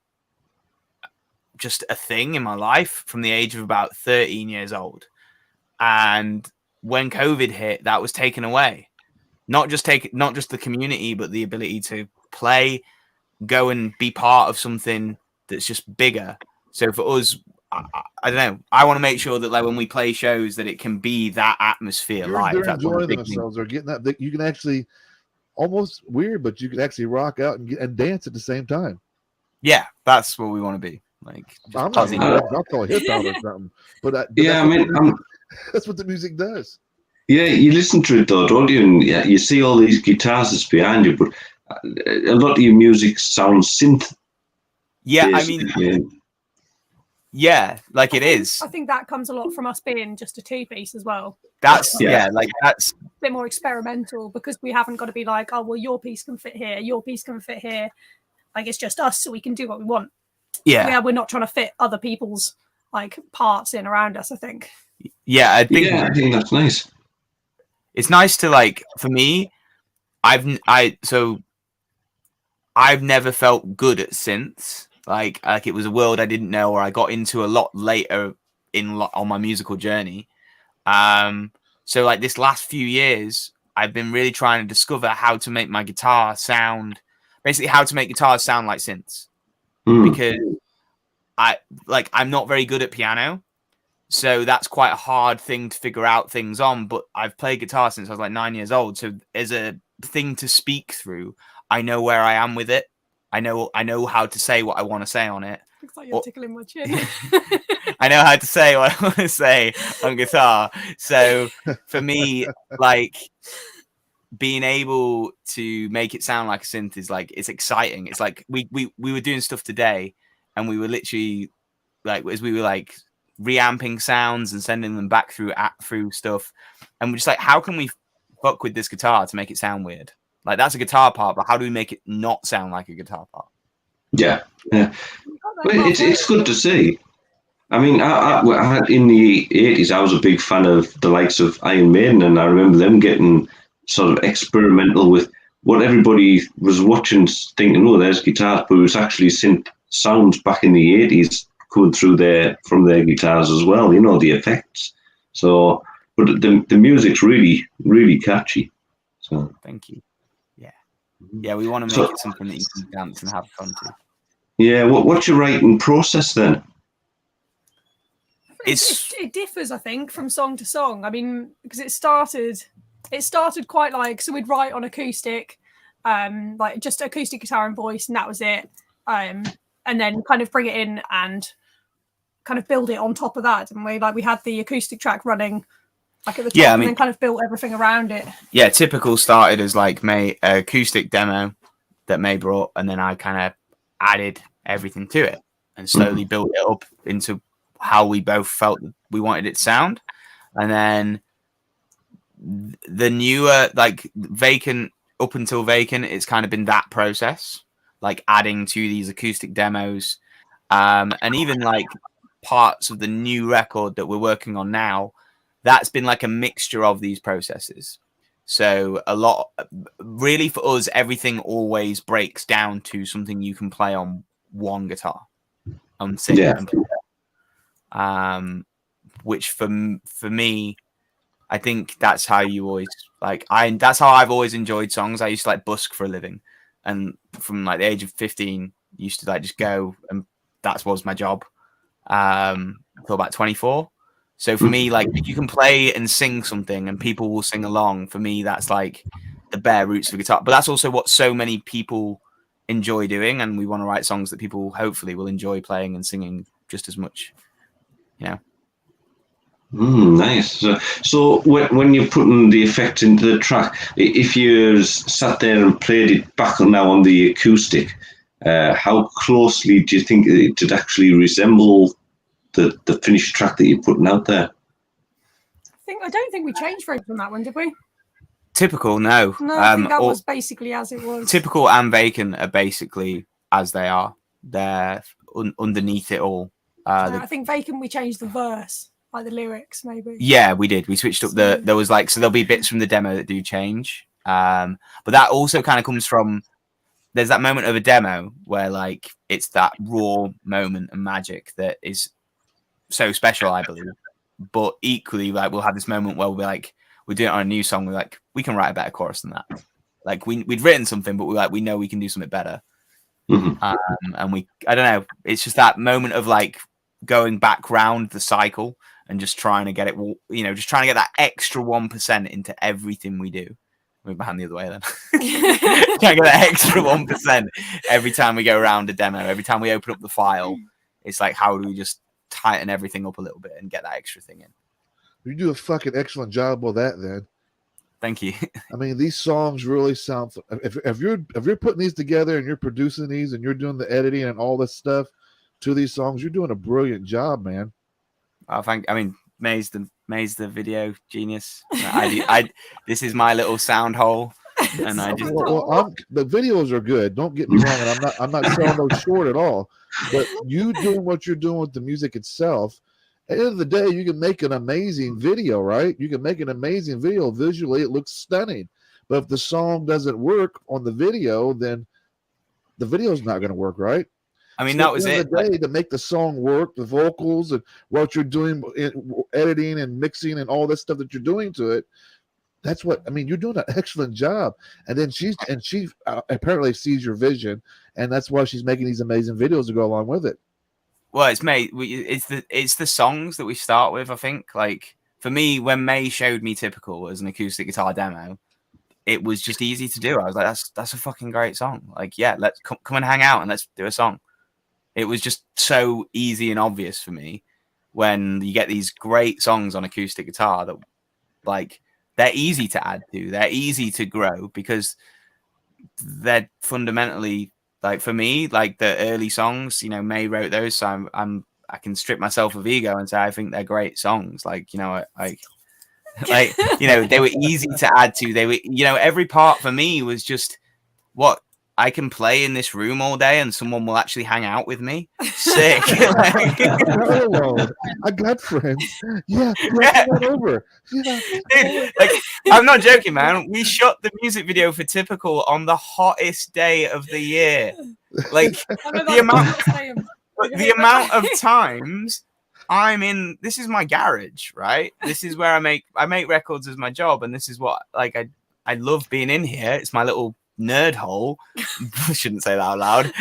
just a thing in my life from the age of about 13 years old. And when COVID hit, that was taken away. Not just the community, but the ability to play, go and be part of something that's just bigger. So for us, I don't know. I want to make sure that like when we play shows that it can be that atmosphere live. They're enjoying themselves. They're getting that. You can actually. Almost weird, but you can actually rock out and dance at the same time. Yeah, that's what we want to be. Like, I'm not I'll call it hip hop or something. But yeah, that's what the music does. Yeah, you listen to it though, don't you? And you see all these guitars that's behind you, but a lot of your music sounds synth. Yeah, I mean, yeah, like it is. I think that comes a lot from us being just a two-piece as well. That's like that's a bit more experimental because we haven't got to be like, oh well, your piece can fit here, your piece can fit here. Like it's just us, so we can do what we want. Yeah, we're not trying to fit other people's like parts in around us. I think. Yeah, I think that's nice. It's nice to like. For me, I've never felt good at synths. Like it was a world I didn't know, or I got into a lot later on my musical journey. So like this last few years, I've been really trying to discover how to make my guitar sound, basically how to make guitars sound like synths, because I'm not very good at piano. So that's quite a hard thing to figure out things on, but I've played guitar since I was like 9 years old. So as a thing to speak through, I know where I am with it. I know how to say what I want to say on it. Looks like you're tickling my chin. I know how to say what I want to say on guitar. So for me, like being able to make it sound like a synth is like, it's exciting. It's like we were doing stuff today and we were literally like, as we were like reamping sounds and sending them back through stuff. And we're just like, how can we fuck with this guitar to make it sound weird? Like that's a guitar part, but how do we make it not sound like a guitar part? Yeah. Well, it's good to see. I mean, I in the 80s, I was a big fan of the likes of Iron Maiden, and I remember them getting sort of experimental with what everybody was watching, thinking, "Oh, there's guitars," but it was actually synth sounds back in the 80s coming through from their guitars as well. You know, the effects. So, but the music's really, really catchy. So thank you. Yeah, we want to make it something that you can dance and have fun to. Yeah, what's your writing process then? It differs, I think, from song to song. I mean, because it started quite like, so we'd write on acoustic, like just acoustic guitar and voice, and that was it. And then kind of bring it in and kind of build it on top of that. And we had the acoustic track running like at the top, and then kind of built everything around it. Yeah, Typical started as like acoustic demo that May brought, and then I kind of added everything to it and slowly built it up into how we both felt we wanted it to sound. And then the newer, like Vacant, up until Vacant, it's kind of been that process, like adding to these acoustic demos, and even like parts of the new record that we're working on now. That's been like a mixture of these processes. So a lot, really, for us, everything always breaks down to something you can play on one guitar and sing and play. Which for me, I think that's how you always that's how I've always enjoyed songs. I used to like busk for a living, and from like the age of 15, used to like just go, and that was my job until about 24. So for me, like, if you can play and sing something and people will sing along, for me, that's like the bare roots of guitar. But that's also what so many people enjoy doing. And we want to write songs that people hopefully will enjoy playing and singing just as much, you know. Nice. So when you're putting the effect into the track, if you sat there and played it back now on the acoustic, how closely do you think it would actually resemble the finished track that you're putting out there? I don't think we changed very much on that one, did we? Typical, no. No, I think that was basically as it was. Typical and Vacant are basically as they are. They're underneath it all. I think Vacant, we changed the verse, like the lyrics, maybe. Yeah, we did. We switched up there was like, so there'll be bits from the demo that do change. But that also kind of comes from, there's that moment of a demo where like it's that raw moment and magic that is so special, I believe. But equally, like, we'll have this moment where we'll be like, we do it on a new song, we're like, we can write a better chorus than that. Like we'd written something, but we know we can do something better. And I don't know, it's just that moment of like going back round the cycle and just trying to get it, you know, just trying to get that extra 1% into everything we do. Move my hand the other way then. Trying to get that extra 1% every time we go around a demo, every time we open up the file. It's like, how do we just tighten everything up a little bit and get that extra thing in? You do a fucking excellent job with that, then. Thank you. I mean, these songs really sound. If you're putting these together and you're producing these and you're doing the editing and all this stuff to these songs, you're doing a brilliant job, man. I mean, May's the video genius. This is my little sound hole, and I just. The videos are good. Don't get me wrong, and I'm not selling those short at all. But you doing what you're doing with the music itself, at the end of the day, you can make an amazing video, right? You can make an amazing video. Visually, it looks stunning. But if the song doesn't work on the video, then the video's not going to work, right? I mean, so that was it. At the end of the day, to make the song work, the vocals and what you're doing, editing and mixing and all this stuff that you're doing to it, that's what I mean. You're doing an excellent job, and then she apparently sees your vision, and that's why she's making these amazing videos to go along with it. Well, it's May. It's the songs that we start with. I think, like, for me, when May showed me Typical as an acoustic guitar demo, it was just easy to do. I was like, that's a fucking great song. Like, yeah, let's come and hang out and let's do a song. It was just so easy and obvious for me when you get these great songs on acoustic guitar that, like, they're easy to add to. They're easy to grow because they're fundamentally, like, for me, like the early songs, you know, May wrote those, so I can strip myself of ego and say I think they're great songs. Like, you know, like you know, they were easy to add to. They were, you know, every part for me was just what I can play in this room all day and someone will actually hang out with me. Sick. I got friends. Yeah, come over. Yeah. Dude, like, I'm not joking, man. We shot the music video for Typical on the hottest day of the year. Like the amount of times I'm in. This is my garage, right? This is where I make records as my job, and this is what like I love being in here. It's my little nerd hole. I shouldn't say that out loud.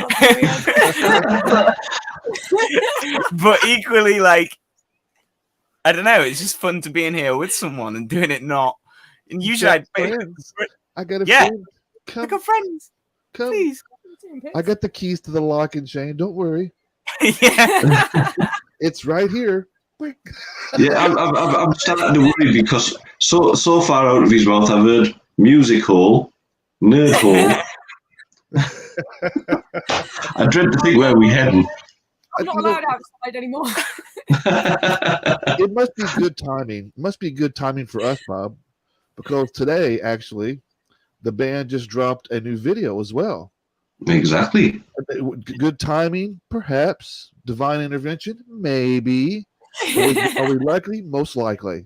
But equally, like, I don't know, it's just fun to be in here with someone and doing it not. And usually I got a friend. Come, I got friends. Come. Please. I got the keys to the lock and chain. Don't worry. Yeah. It's right here. Yeah, I'm starting to worry because so far out of his mouth I've heard music hall, nerd hall. I dread to think where we're heading. I'm not allowed outside anymore. It must be good timing. It must be good timing for us, Bob, because today, actually, the band just dropped a new video as well. Exactly. Good timing, perhaps. Divine intervention, maybe. Are we likely? Most likely.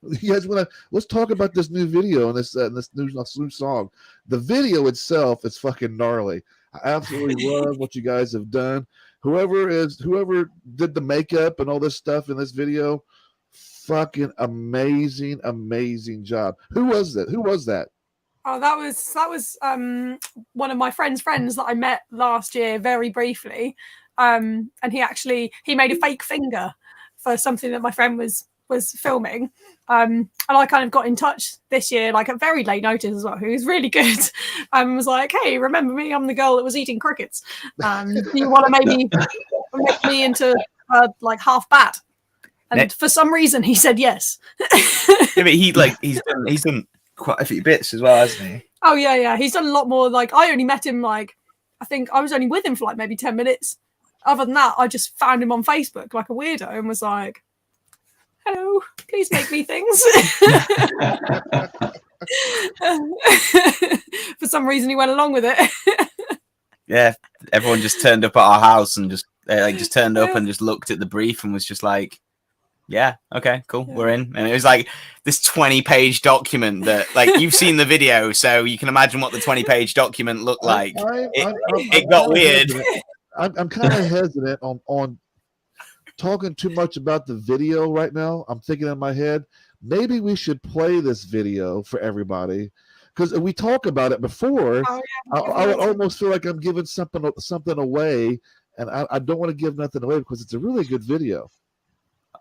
You guys want to? Let's talk about this new video and this new song. The video itself is fucking gnarly. I absolutely love what you guys have done. Whoever did the makeup and all this stuff in this video, fucking amazing job. Who was that? Oh, that was one of my friend's friends that I met last year very briefly. And he made a fake finger for something that my friend was filming. And I kind of got in touch this year, like at very late notice as well, who was really good. And was like, hey, remember me? I'm the girl that was eating crickets. Do you want to maybe make me into like half bat? And for some reason he said yes. Yeah, but he's done quite a few bits as well, hasn't he? Oh yeah. He's done a lot more. Like I only met him I think I was only with him for like maybe 10 minutes. Other than that, I just found him on Facebook like a weirdo and was like, hello, please make me things. For some reason, he went along with it. Yeah, everyone just turned up at our house and just turned up and just looked at the brief and was just like, yeah, okay, cool, we're in. And it was like this 20-page document that, like, you've seen the video, so you can imagine what the 20-page document looked like. It got weird. I'm kind of hesitant on talking too much about the video right now. I'm thinking in my head, maybe we should play this video for everybody, because we talk about it before. I would almost feel like I'm giving something away, and I don't want to give nothing away because it's a really good video.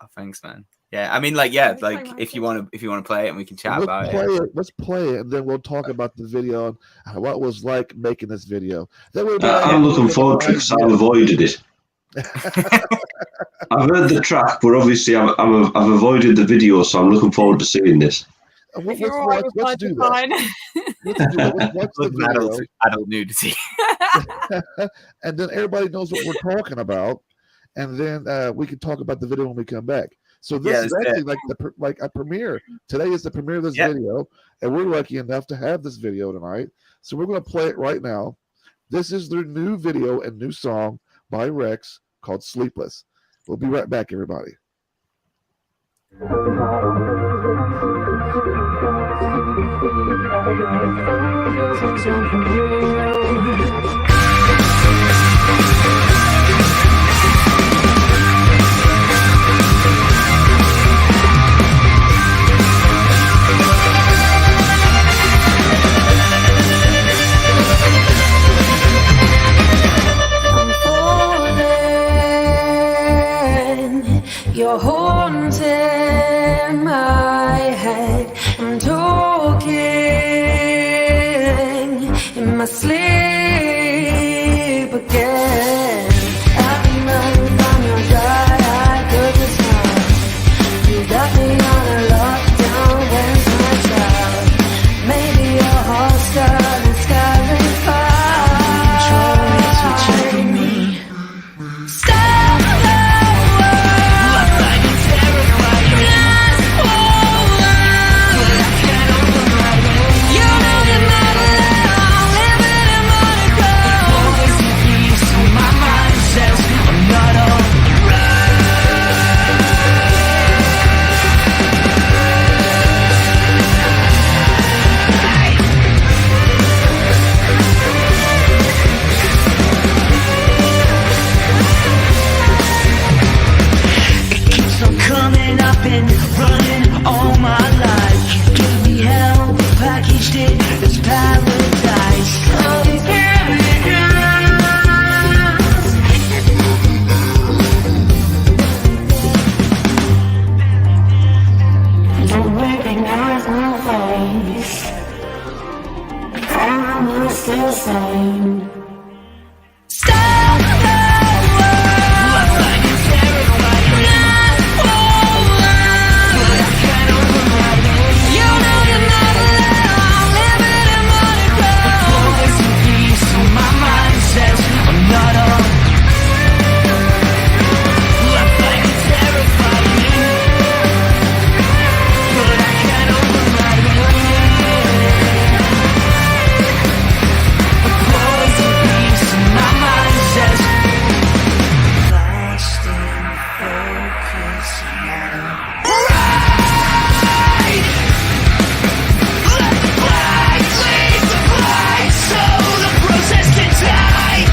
Oh, thanks, man. Yeah, I mean, like, if you want to play it and we can chat about it. Let's play it, and then we'll talk about the video and what it was like making this video. I'm looking forward to it because I avoided it. I've heard the track, but obviously I've avoided the video, so I'm looking forward to seeing this. Let's do that. Let's watch the video. Adult nudity. And then everybody knows what we're talking about, and then we can talk about the video when we come back. So this is actually like a premiere. Today is the premiere of this video, and we're lucky enough to have this video tonight. So we're going to play it right now. This is their new video and new song by WREX called Sleepless. We'll be right back, everybody. You're haunting my head. I'm talking in my sleep again. Every night I'm your guy, I could just smile. You got me on a lockdown, when's my child? Maybe your heart started skying fire. Control is what you me. Stop! Living paradise. Don't recognize my face. I'm still same. Stop the world. I find it terrifying. Not forward, but I can't override it. You know you're not alone. Living in Monaco. There's some peace in my mind says I'm not alone. I find it terrifying, but I can't override it. Poison peace in my mind says lost in focus now. Right! Let the flags lead the flight so the process can die.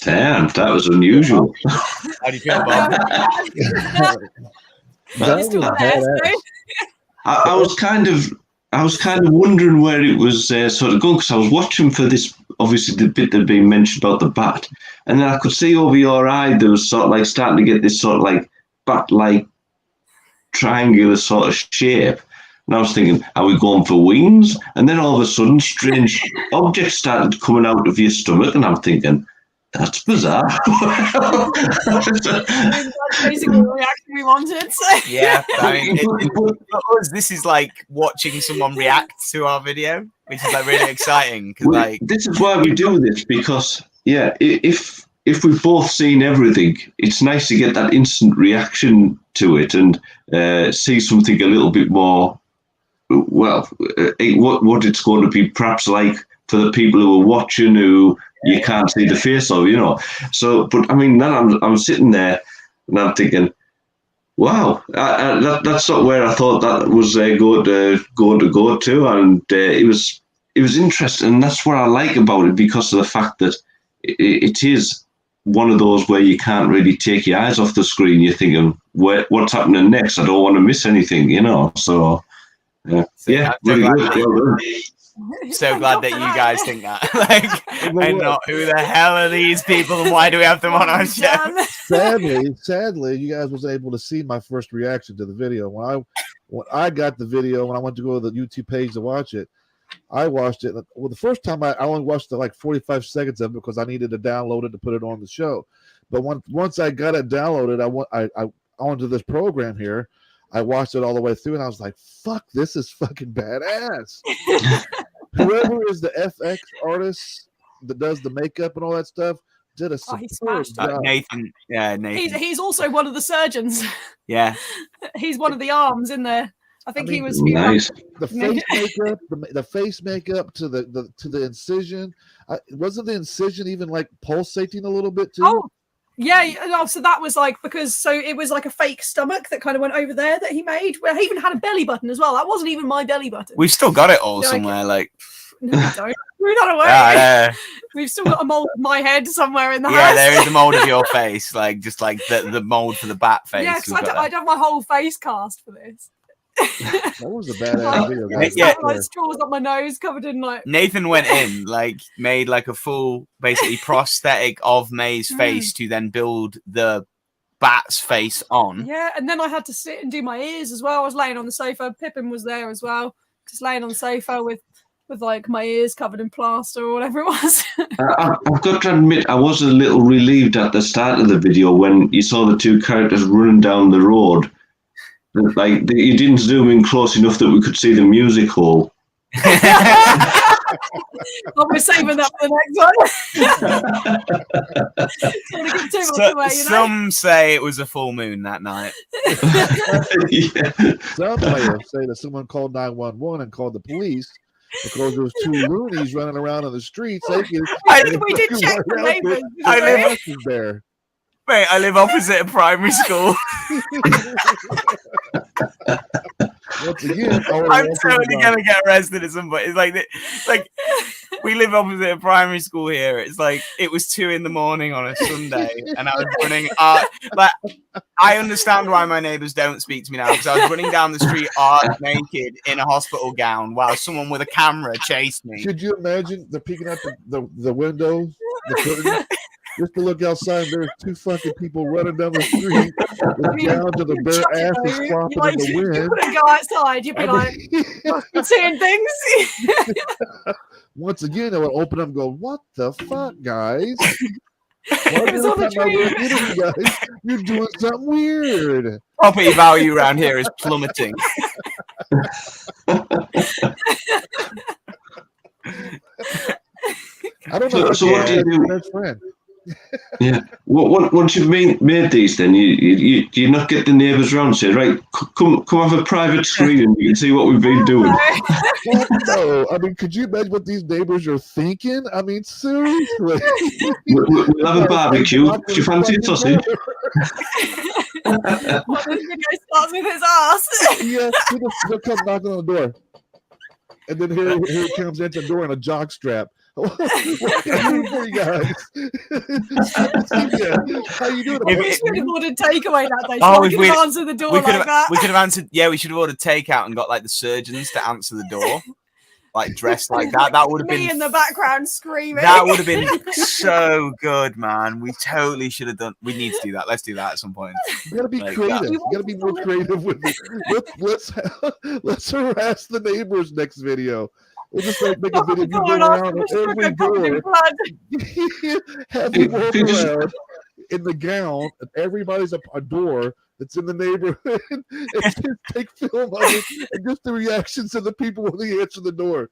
Damn, that was unusual. How do you feel, Bob? That He's still was there, badass. so. I was kind of wondering where it was sort of going, because I was watching for this, obviously the bit that had been mentioned about the bat, and then I could see over your eye there was sort of like starting to get this sort of like bat-like triangular sort of shape. And I was thinking, are we going for wings? And then all of a sudden, strange objects started coming out of your stomach, and I'm thinking, that's bizarre. That's basically the reaction we wanted. So. Yeah, I mean, for us, this is like watching someone react to our video, which is like really exciting. Cause like, this is why we do this, because if we've both seen everything, it's nice to get that instant reaction to it and see something a little bit more. Well, what it's going to be perhaps like for the people who are watching who you can't see the face of, So, but I mean, then I'm sitting there and I'm thinking, wow, that's not where I thought that was going to go to, and it was interesting, and that's what I like about it, because of the fact that it is one of those where you can't really take your eyes off the screen. You're thinking, what's happening next? I don't want to miss anything, So yeah, really good. Well done. So glad that you guys think that. I'm not, who the hell are these people and why do we have them on our show? Sadly, you guys was able to see my first reaction to the video. When I got the video, when I went to go to the YouTube page to watch it, I watched it. Well, the first time I only watched like 45 seconds of it because I needed to download it to put it on the show. But once I got it downloaded, I onto this program here. I watched it all the way through, and I was like, "Fuck, this is fucking badass." Whoever is the FX artist that does the makeup and all that stuff did a superb job. Nathan, He's also one of the surgeons. Yeah, he's one of the arms in there. I think he was nice. The face makeup, the face makeup to the incision. Wasn't the incision even like pulsating a little bit too? Oh, yeah. No, so that was like it was like a fake stomach that kind of went over there that he made. Where he even had a belly button as well. That wasn't even my belly button. We've still got it all somewhere. No, we don't. We're not aware. We've still got a mold of my head somewhere in the house. Yeah, there is a mold of your face, just like the mold for the bat face. Yeah, because I'd have my whole face cast for this. That was a badass video. Like straws up my nose, covered in like. Nathan went in, made like a full, basically prosthetic of May's face to then build the bat's face on. Yeah, and then I had to sit and do my ears as well. I was laying on the sofa. Pippin was there as well, just laying on the sofa with with like my ears covered in plaster or whatever it was. I've got to admit, I was a little relieved at the start of the video when you saw the two characters running down the road. Like, you didn't zoom in close enough that we could see the music hall. We're saving that for the next one. Some say it was a full moon that night. Yeah. Some players say that someone called 911 and called the police because there was two loonies running around on the streets. We did check the neighbors. I live there. Mate, I live opposite a primary school. Once again, I'm totally gonna get arrested at some point. It's like we live opposite a primary school here. It's like it was 2 a.m. on a Sunday, and I was running. Like, I understand why my neighbours don't speak to me now because I was running down the street naked in a hospital gown while someone with a camera chased me. Could you imagine the peeking out the window, the curtain, just to look outside? There's 2 fucking people running down the street with gowns and their bare asses flopping in the wind. You couldn't go outside. You'd be like seeing things. Once again, I would open up and go, "What the fuck, guys? It was on the tree. Guys, you're doing something weird." Property value around here is plummeting. I don't know. So what do you do? Best friend. Yeah. Once you've made these, then you not get the neighbours round and say, right, come have a private screen and you can see what we've been doing. Well, no, I mean, could you imagine what these neighbours are thinking? I mean, seriously. We'll have a barbecue. Do you fancy a sausage? This video starts with his ass. Yeah, he'll come knocking on the door, and then here he comes into the door in a jock strap. What can I do for you guys? How you doing? We should have ordered takeaway that day. So we could have answered the door like that. We could have answered. Yeah, we should have ordered takeout and got like the surgeons to answer the door, like dressed like that. That would have been me in the background screaming. That would have been so good, man. We totally should have done. We need to do that. Let's do that at some point. You gotta be creative. You gotta be more creative with it. Let's harass the neighbors next video. We'll just like make a video going around every door. Have people walk around in the gown, and everybody's a door that's in the neighborhood, and just take film of it, and just the reactions of the people when they answer the door.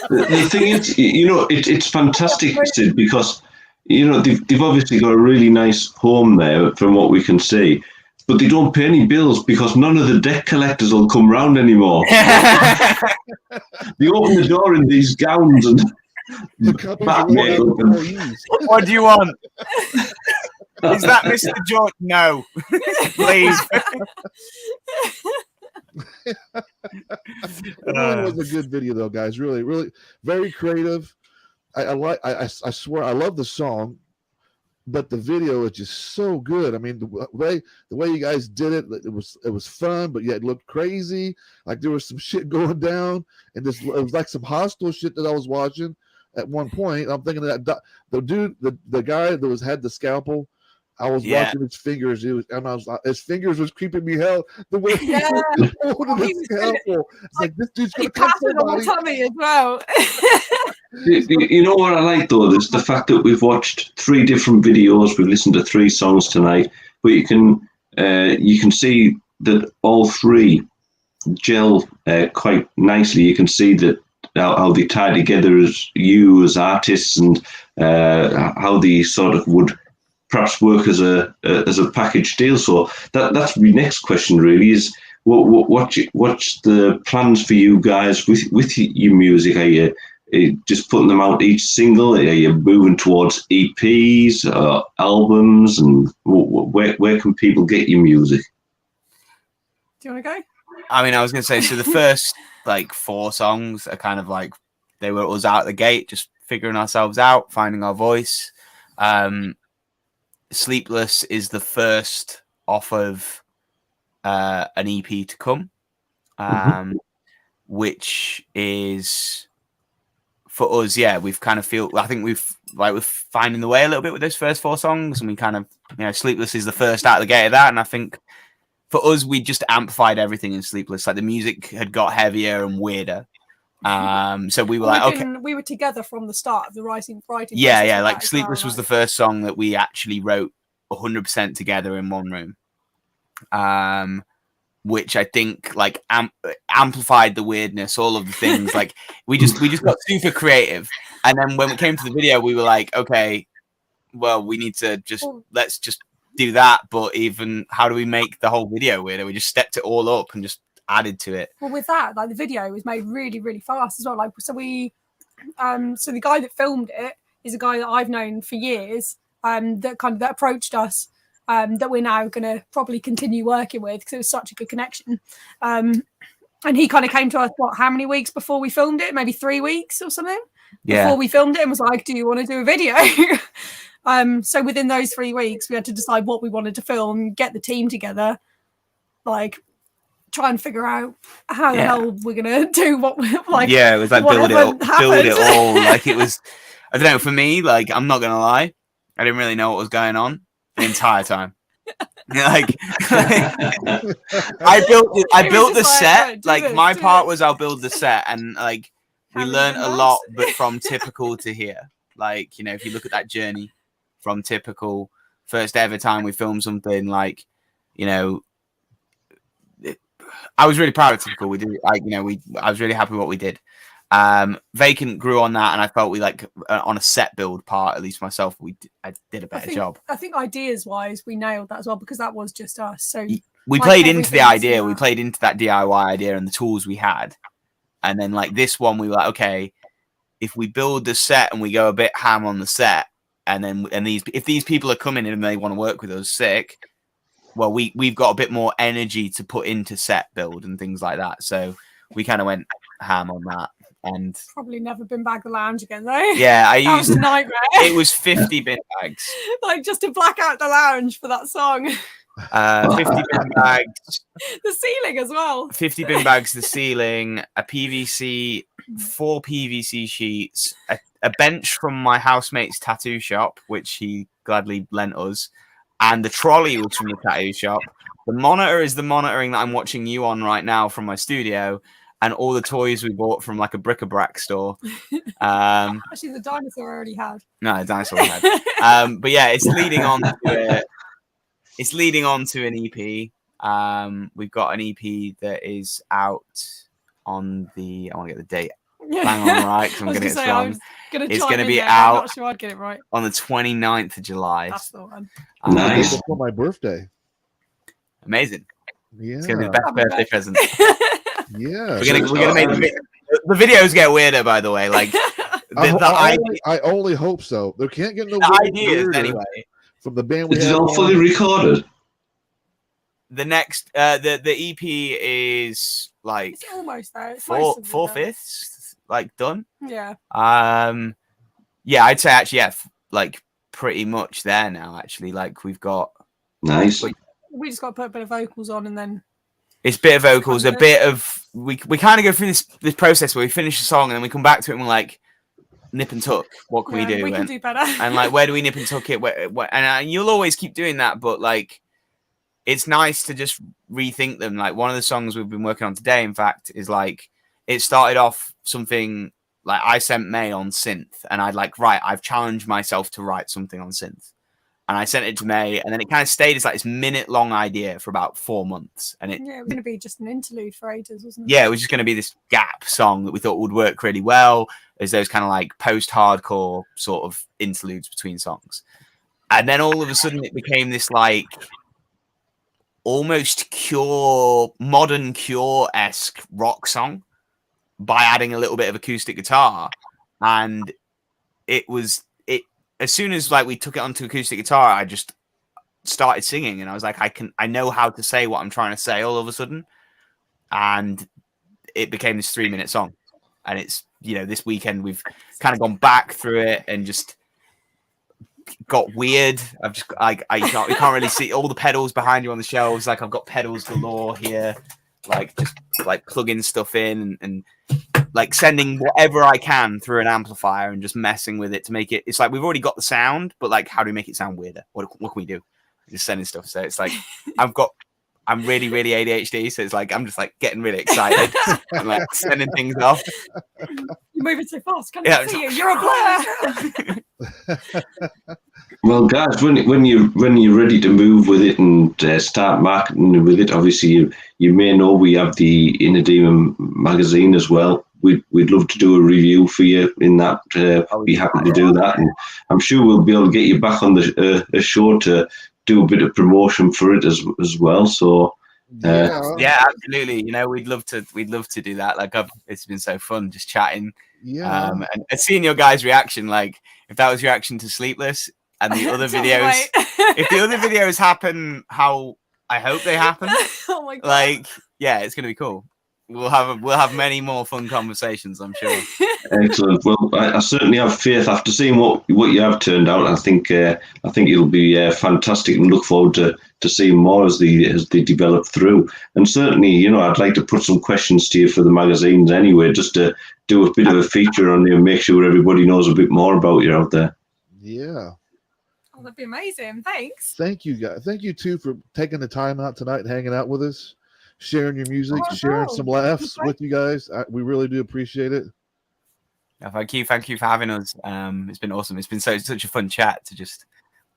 The thing is, it's fantastic, Sid, because they've obviously got a really nice home there from what we can see. But they don't pay any bills because none of the debt collectors will come round anymore. They open the door in these gowns and back makeup. What do you want? Is that Mr. George? No, please. It really was a good video, though, guys. Really, really, very creative. I swear, I love the song. But the video is just so good. I mean, the way you guys did it, it was fun, but yet it looked crazy. Like there was some shit going down, and it was like some hostile shit that I was watching at one point. I'm thinking that the guy that had the scalpel, I was watching his fingers. His fingers was creeping me hell. The way he was holding the scalpel, it's like this dude's gonna cut somebody. On tummy as well. You know what I like though? There's the fact that we've watched 3 different videos. We've listened to 3 songs tonight, but you can see that all 3 gel quite nicely. You can see that how they tie together as artists, and how they sort of would perhaps work as a package deal. So that's my next question. Really, is what's the plans for you guys with your music? Are you just putting them out each single? Are you moving towards EPs or albums? And where can people get your music? Do you want to go? I mean, I was going to say, so the first 4 songs are kind of like, they were us out the gate, just figuring ourselves out, finding our voice. Sleepless is the first off of an EP to come, which is... For us, we've kind of I think we're finding the way a little bit with those first 4 songs, and we kind of, Sleepless is the first out of the gate of that. And I think for us, we just amplified everything in Sleepless. Like the music had got heavier and weirder. So we were like, okay, we were together from the start of the writing. Yeah. Like Sleepless was the first song that we actually wrote 100% together in one room. Which I think like amplified the weirdness, all of the things. Like we just got super creative, and then when we came to the video, we were like, okay, well, we need to let's just do that. But even how do we make the whole video weirder? We just stepped it all up and just added to it. Well, with that, like the video was made really, really fast as well. Like so the guy that filmed it is a guy that I've known for years. That approached us. That we're now going to probably continue working with because it was such a good connection. And he kind of came to us, how many weeks before we filmed it? Maybe 3 weeks or something before we filmed it and was like, do you want to do a video? So within those 3 weeks, we had to decide what we wanted to film, get the team together, like try and figure out how the hell we're going to do what like. Yeah, it was like build it all. Like it was, I don't know, for me, like, I'm not going to lie, I didn't really know what was going on the entire time. Like I built the set. Like my part was I'll build the set, and like we learned a lot, but from typical to here. Like, you know, if you look at that journey from typical, first ever time we filmed something, like, you know, I was really proud of typical. We did, like, you know, I was really happy with what we did. Vacant grew on that, and I felt we like on a set build part, at least myself, I did a better job. I think ideas wise we nailed that as well, because that was just us. So we played into the idea, we played into that DIY idea and the tools we had, and then like this one we were like, okay, if we build the set and we go a bit ham on the set, and then if these people are coming in and they want to work with us, sick. Well, we've got a bit more energy to put into set build and things like that, so we kind of went ham on that. And probably never been back the lounge again though. Yeah, I that used was a nightmare. It was 50 bin bags. Like just to black out the lounge for that song. 50 bin bags. The ceiling as well. 50 bin bags, the ceiling, a PVC, 4 PVC sheets, a bench from my housemate's tattoo shop, which he gladly lent us, and the trolley was from the tattoo shop. The monitor is the monitoring that I'm watching you on right now from my studio. And all the toys we bought from like a bric-a-brac store. Actually, the dinosaur I already had. No, the dinosaur I had. But yeah, it's leading on to it. It's leading on to an EP. We've got an EP that is out on the. I want to get the date. Bang on right, because I'm getting it wrong. It's going to be out. I'm not sure I'd get it right. On the 29th of July. That's the one. Nice. For my birthday. Amazing. Yeah. It's going to be the best birthday present. Yeah, we're gonna make the videos get weirder. By the way, like I only hope so. There can't get no ideas anyway from the band. Is it all fully recorded? The next, the EP is like it's almost there. It's 4/5 like done. Yeah. Yeah, I'd say actually, yeah, like pretty much there now. Actually, like we've got nice. We just got to put a bit of vocals on, and then. It's a bit of vocals, a bit of we kind of go through this process where we finish the song and then we come back to it and we're like, nip and tuck. What can we do? We can do better. And like, where do we nip and tuck it? And you'll always keep doing that, but like, it's nice to just rethink them. Like one of the songs we've been working on today, in fact, is like it started off something like I sent May on synth, and I'd like I've challenged myself to write something on synth. And I sent it to May, and then it kind of stayed as like this minute-long idea for about 4 months. And it was going to be just an interlude for ages, wasn't it? Yeah, it was just going to be this gap song that we thought would work really well as those kind of like post-hardcore sort of interludes between songs. And then all of a sudden it became this like almost modern Cure-esque rock song by adding a little bit of acoustic guitar. And it was... As soon as like we took it onto acoustic guitar, I just started singing, and I was like, I know how to say what I'm trying to say all of a sudden, and it became this 3-minute song. And it's, you know, this weekend we've kind of gone back through it and just got weird. I've just you can't really see all the pedals behind you on the shelves. Like I've got pedals galore here, like just like plugging stuff in and like sending whatever I can through an amplifier and just messing with it to make it. It's like we've already got the sound, but like, how do we make it sound weirder? What can we do? Just sending stuff. So it's like I I'm really, really ADHD, so it's like I'm just like getting really excited and like sending things off. You're moving so fast. Can I see you? You're a blur. Well, guys, when you're ready to move with it and start marketing with it, obviously you may know we have the Inner Demon magazine as well. We'd love to do a review for you in that. Be happy to do that, and I'm sure we'll be able to get you back on the show to do a bit of promotion for it as well. So yeah, absolutely. You know, we'd love to do that. Like, it's been so fun just chatting. Yeah, and seeing your guys' reaction. Like, if that was your reaction to Sleepless, and the other videos, if the other videos happen how I hope they happen, oh my God. like, yeah, it's gonna be cool. We'll have many more fun conversations, I'm sure. Excellent. Well, I certainly have faith after seeing what you have turned out. I think it'll be fantastic, and look forward to seeing more as they develop through. And certainly, you know, I'd like to put some questions to you for the magazines anyway, just to do a bit of a feature on you and make sure everybody knows a bit more about you out there. Yeah. Oh, that'd be amazing. Thanks. Thank you, guys. Thank you too for taking the time out tonight and hanging out with us, sharing your music, sharing some laughs with you guys. We really do appreciate it. Yeah, thank you for having us. It's been awesome. It's been such a fun chat to just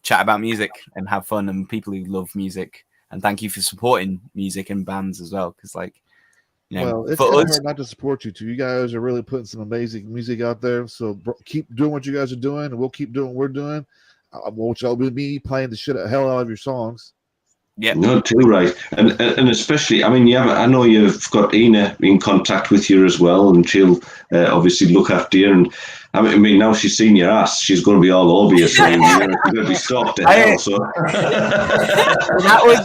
chat about music and have fun, and people who love music. And thank you for supporting music and bands as well, because, like, you know, well, it's kind of hard not to support you too. You guys are really putting some amazing music out there. So keep doing what you guys are doing, and we'll keep doing what we're doing. Which will be me playing the hell out of your songs. Yeah, no, too right, and especially, I mean, I know you've got Ina in contact with you as well, and she'll obviously look after you. And I mean, now she's seen your ass, she's going to be all over you, so you're going to be stalked to hell. So that was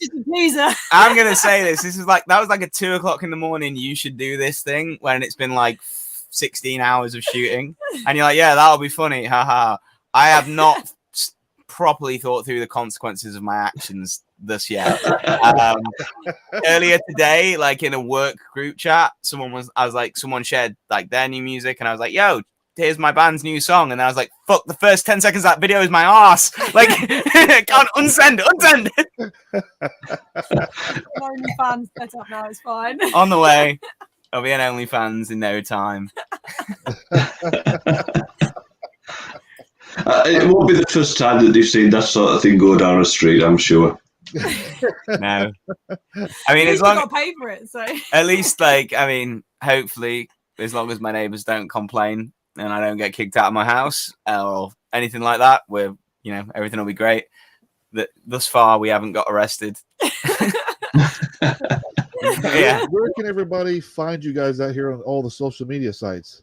just a teaser. I'm going to say this. That was like at 2:00 in the morning. You should do this thing when it's been like 16 hours of shooting, and you're like, yeah, that'll be funny, haha. I have not properly thought through the consequences of my actions thus yet. Earlier today, like in a work group chat, someone shared like their new music, and I was like, yo, here's my band's new song. And I was like, fuck, the first 10 seconds of that video is my ass. Like, can't unsend. OnlyFans set up now, it's fine. On the way. I'll be an OnlyFans in no time. It won't be the first time that they've seen that sort of thing go down a street, I'm sure. No, I mean, as long got to pay for it, so at least, like, I mean, hopefully, as long as my neighbours don't complain and I don't get kicked out of my house or anything like that, everything will be great. That thus far we haven't got arrested. Yeah. Where can everybody find you guys out here on all the social media sites?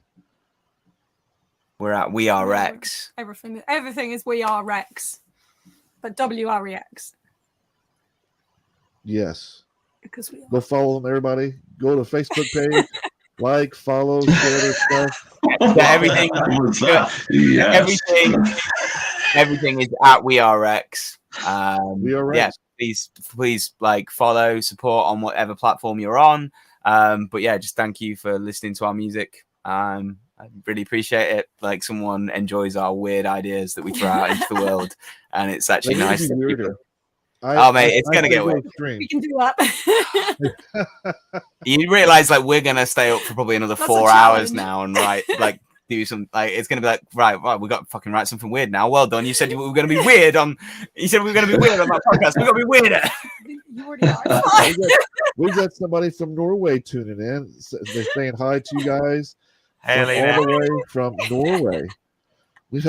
We're at WREX. Everything is WREX, but WREX. Yes. Because we are. Go follow them, everybody. Go to the Facebook page, like, follow, share their stuff. Yeah, everything. Yes. Everything is at WREX. WREX. Yeah, please like follow, support on whatever platform you're on. But yeah, just thank you for listening to our music. I really appreciate it. Like, someone enjoys our weird ideas that we throw out into the world, and it's actually nice. Mate, it's gonna get weird. We can do that. You realize, like, we're gonna stay up for probably another 4 hours now and do some, like, it's gonna be like, right, we got to fucking write something weird now. Well done. You said we were gonna be weird on. You said we were gonna be weird on that podcast. We gotta be weirder. You already are. We got somebody from Norway tuning in. They're saying hi to you guys. All the way from Norway. We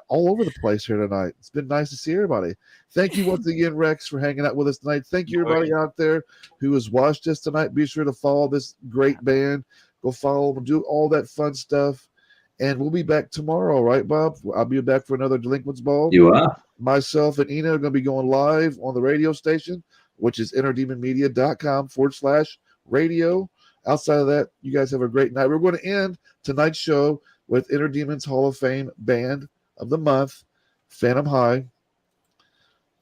all over the place here tonight. It's been nice to see everybody. Thank you once again, Rex, for hanging out with us tonight. Thank you, everybody out there who has watched us tonight. Be sure to follow this great band. Go follow them, do all that fun stuff. And we'll be back tomorrow, right, Bob? I'll be back for another Delinquents Ball. You are. Myself and Ina are going to be going live on the radio station, which is innerdemonmedia.com/radio. Outside of that, you guys have a great night. We're going to end tonight's show with Inner Demons Hall of Fame Band of the Month, Phantom High.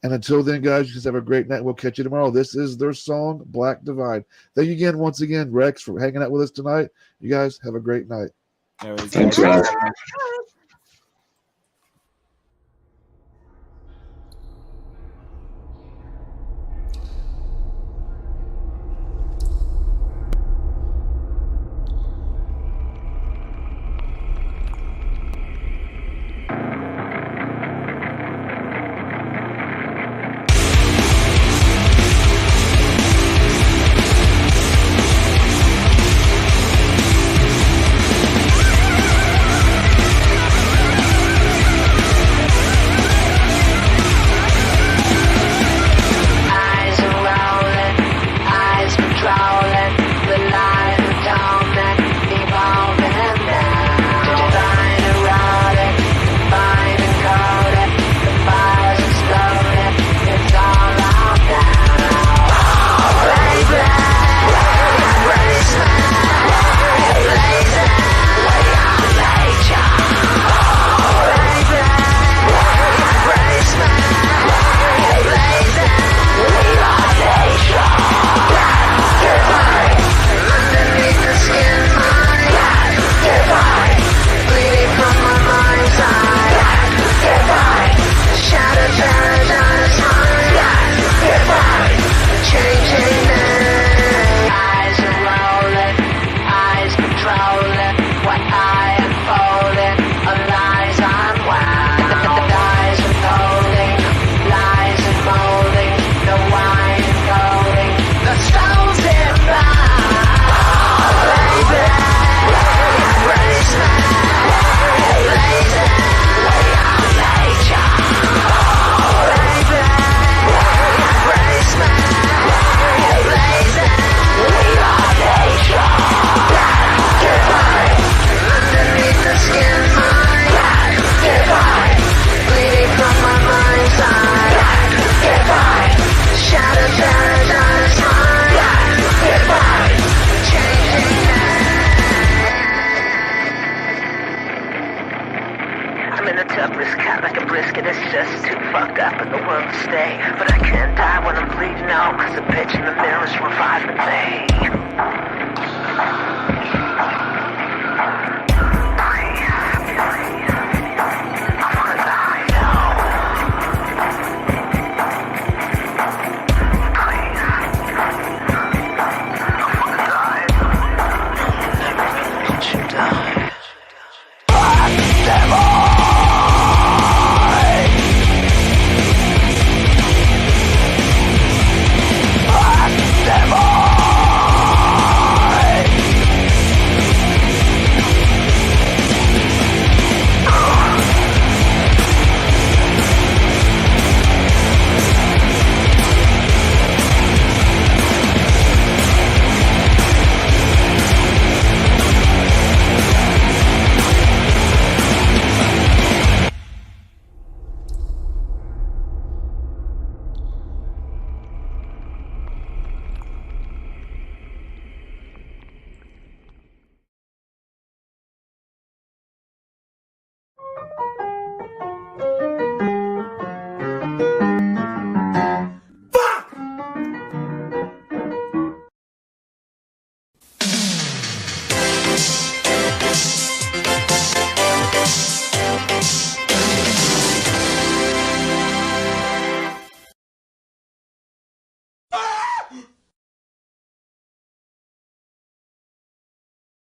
And until then, guys, you just have a great night. We'll catch you tomorrow. This is their song, Black Divide. Thank you again, once again, Rex, for hanging out with us tonight. You guys have a great night. Thanks, guys. Watching the mirrors revive me.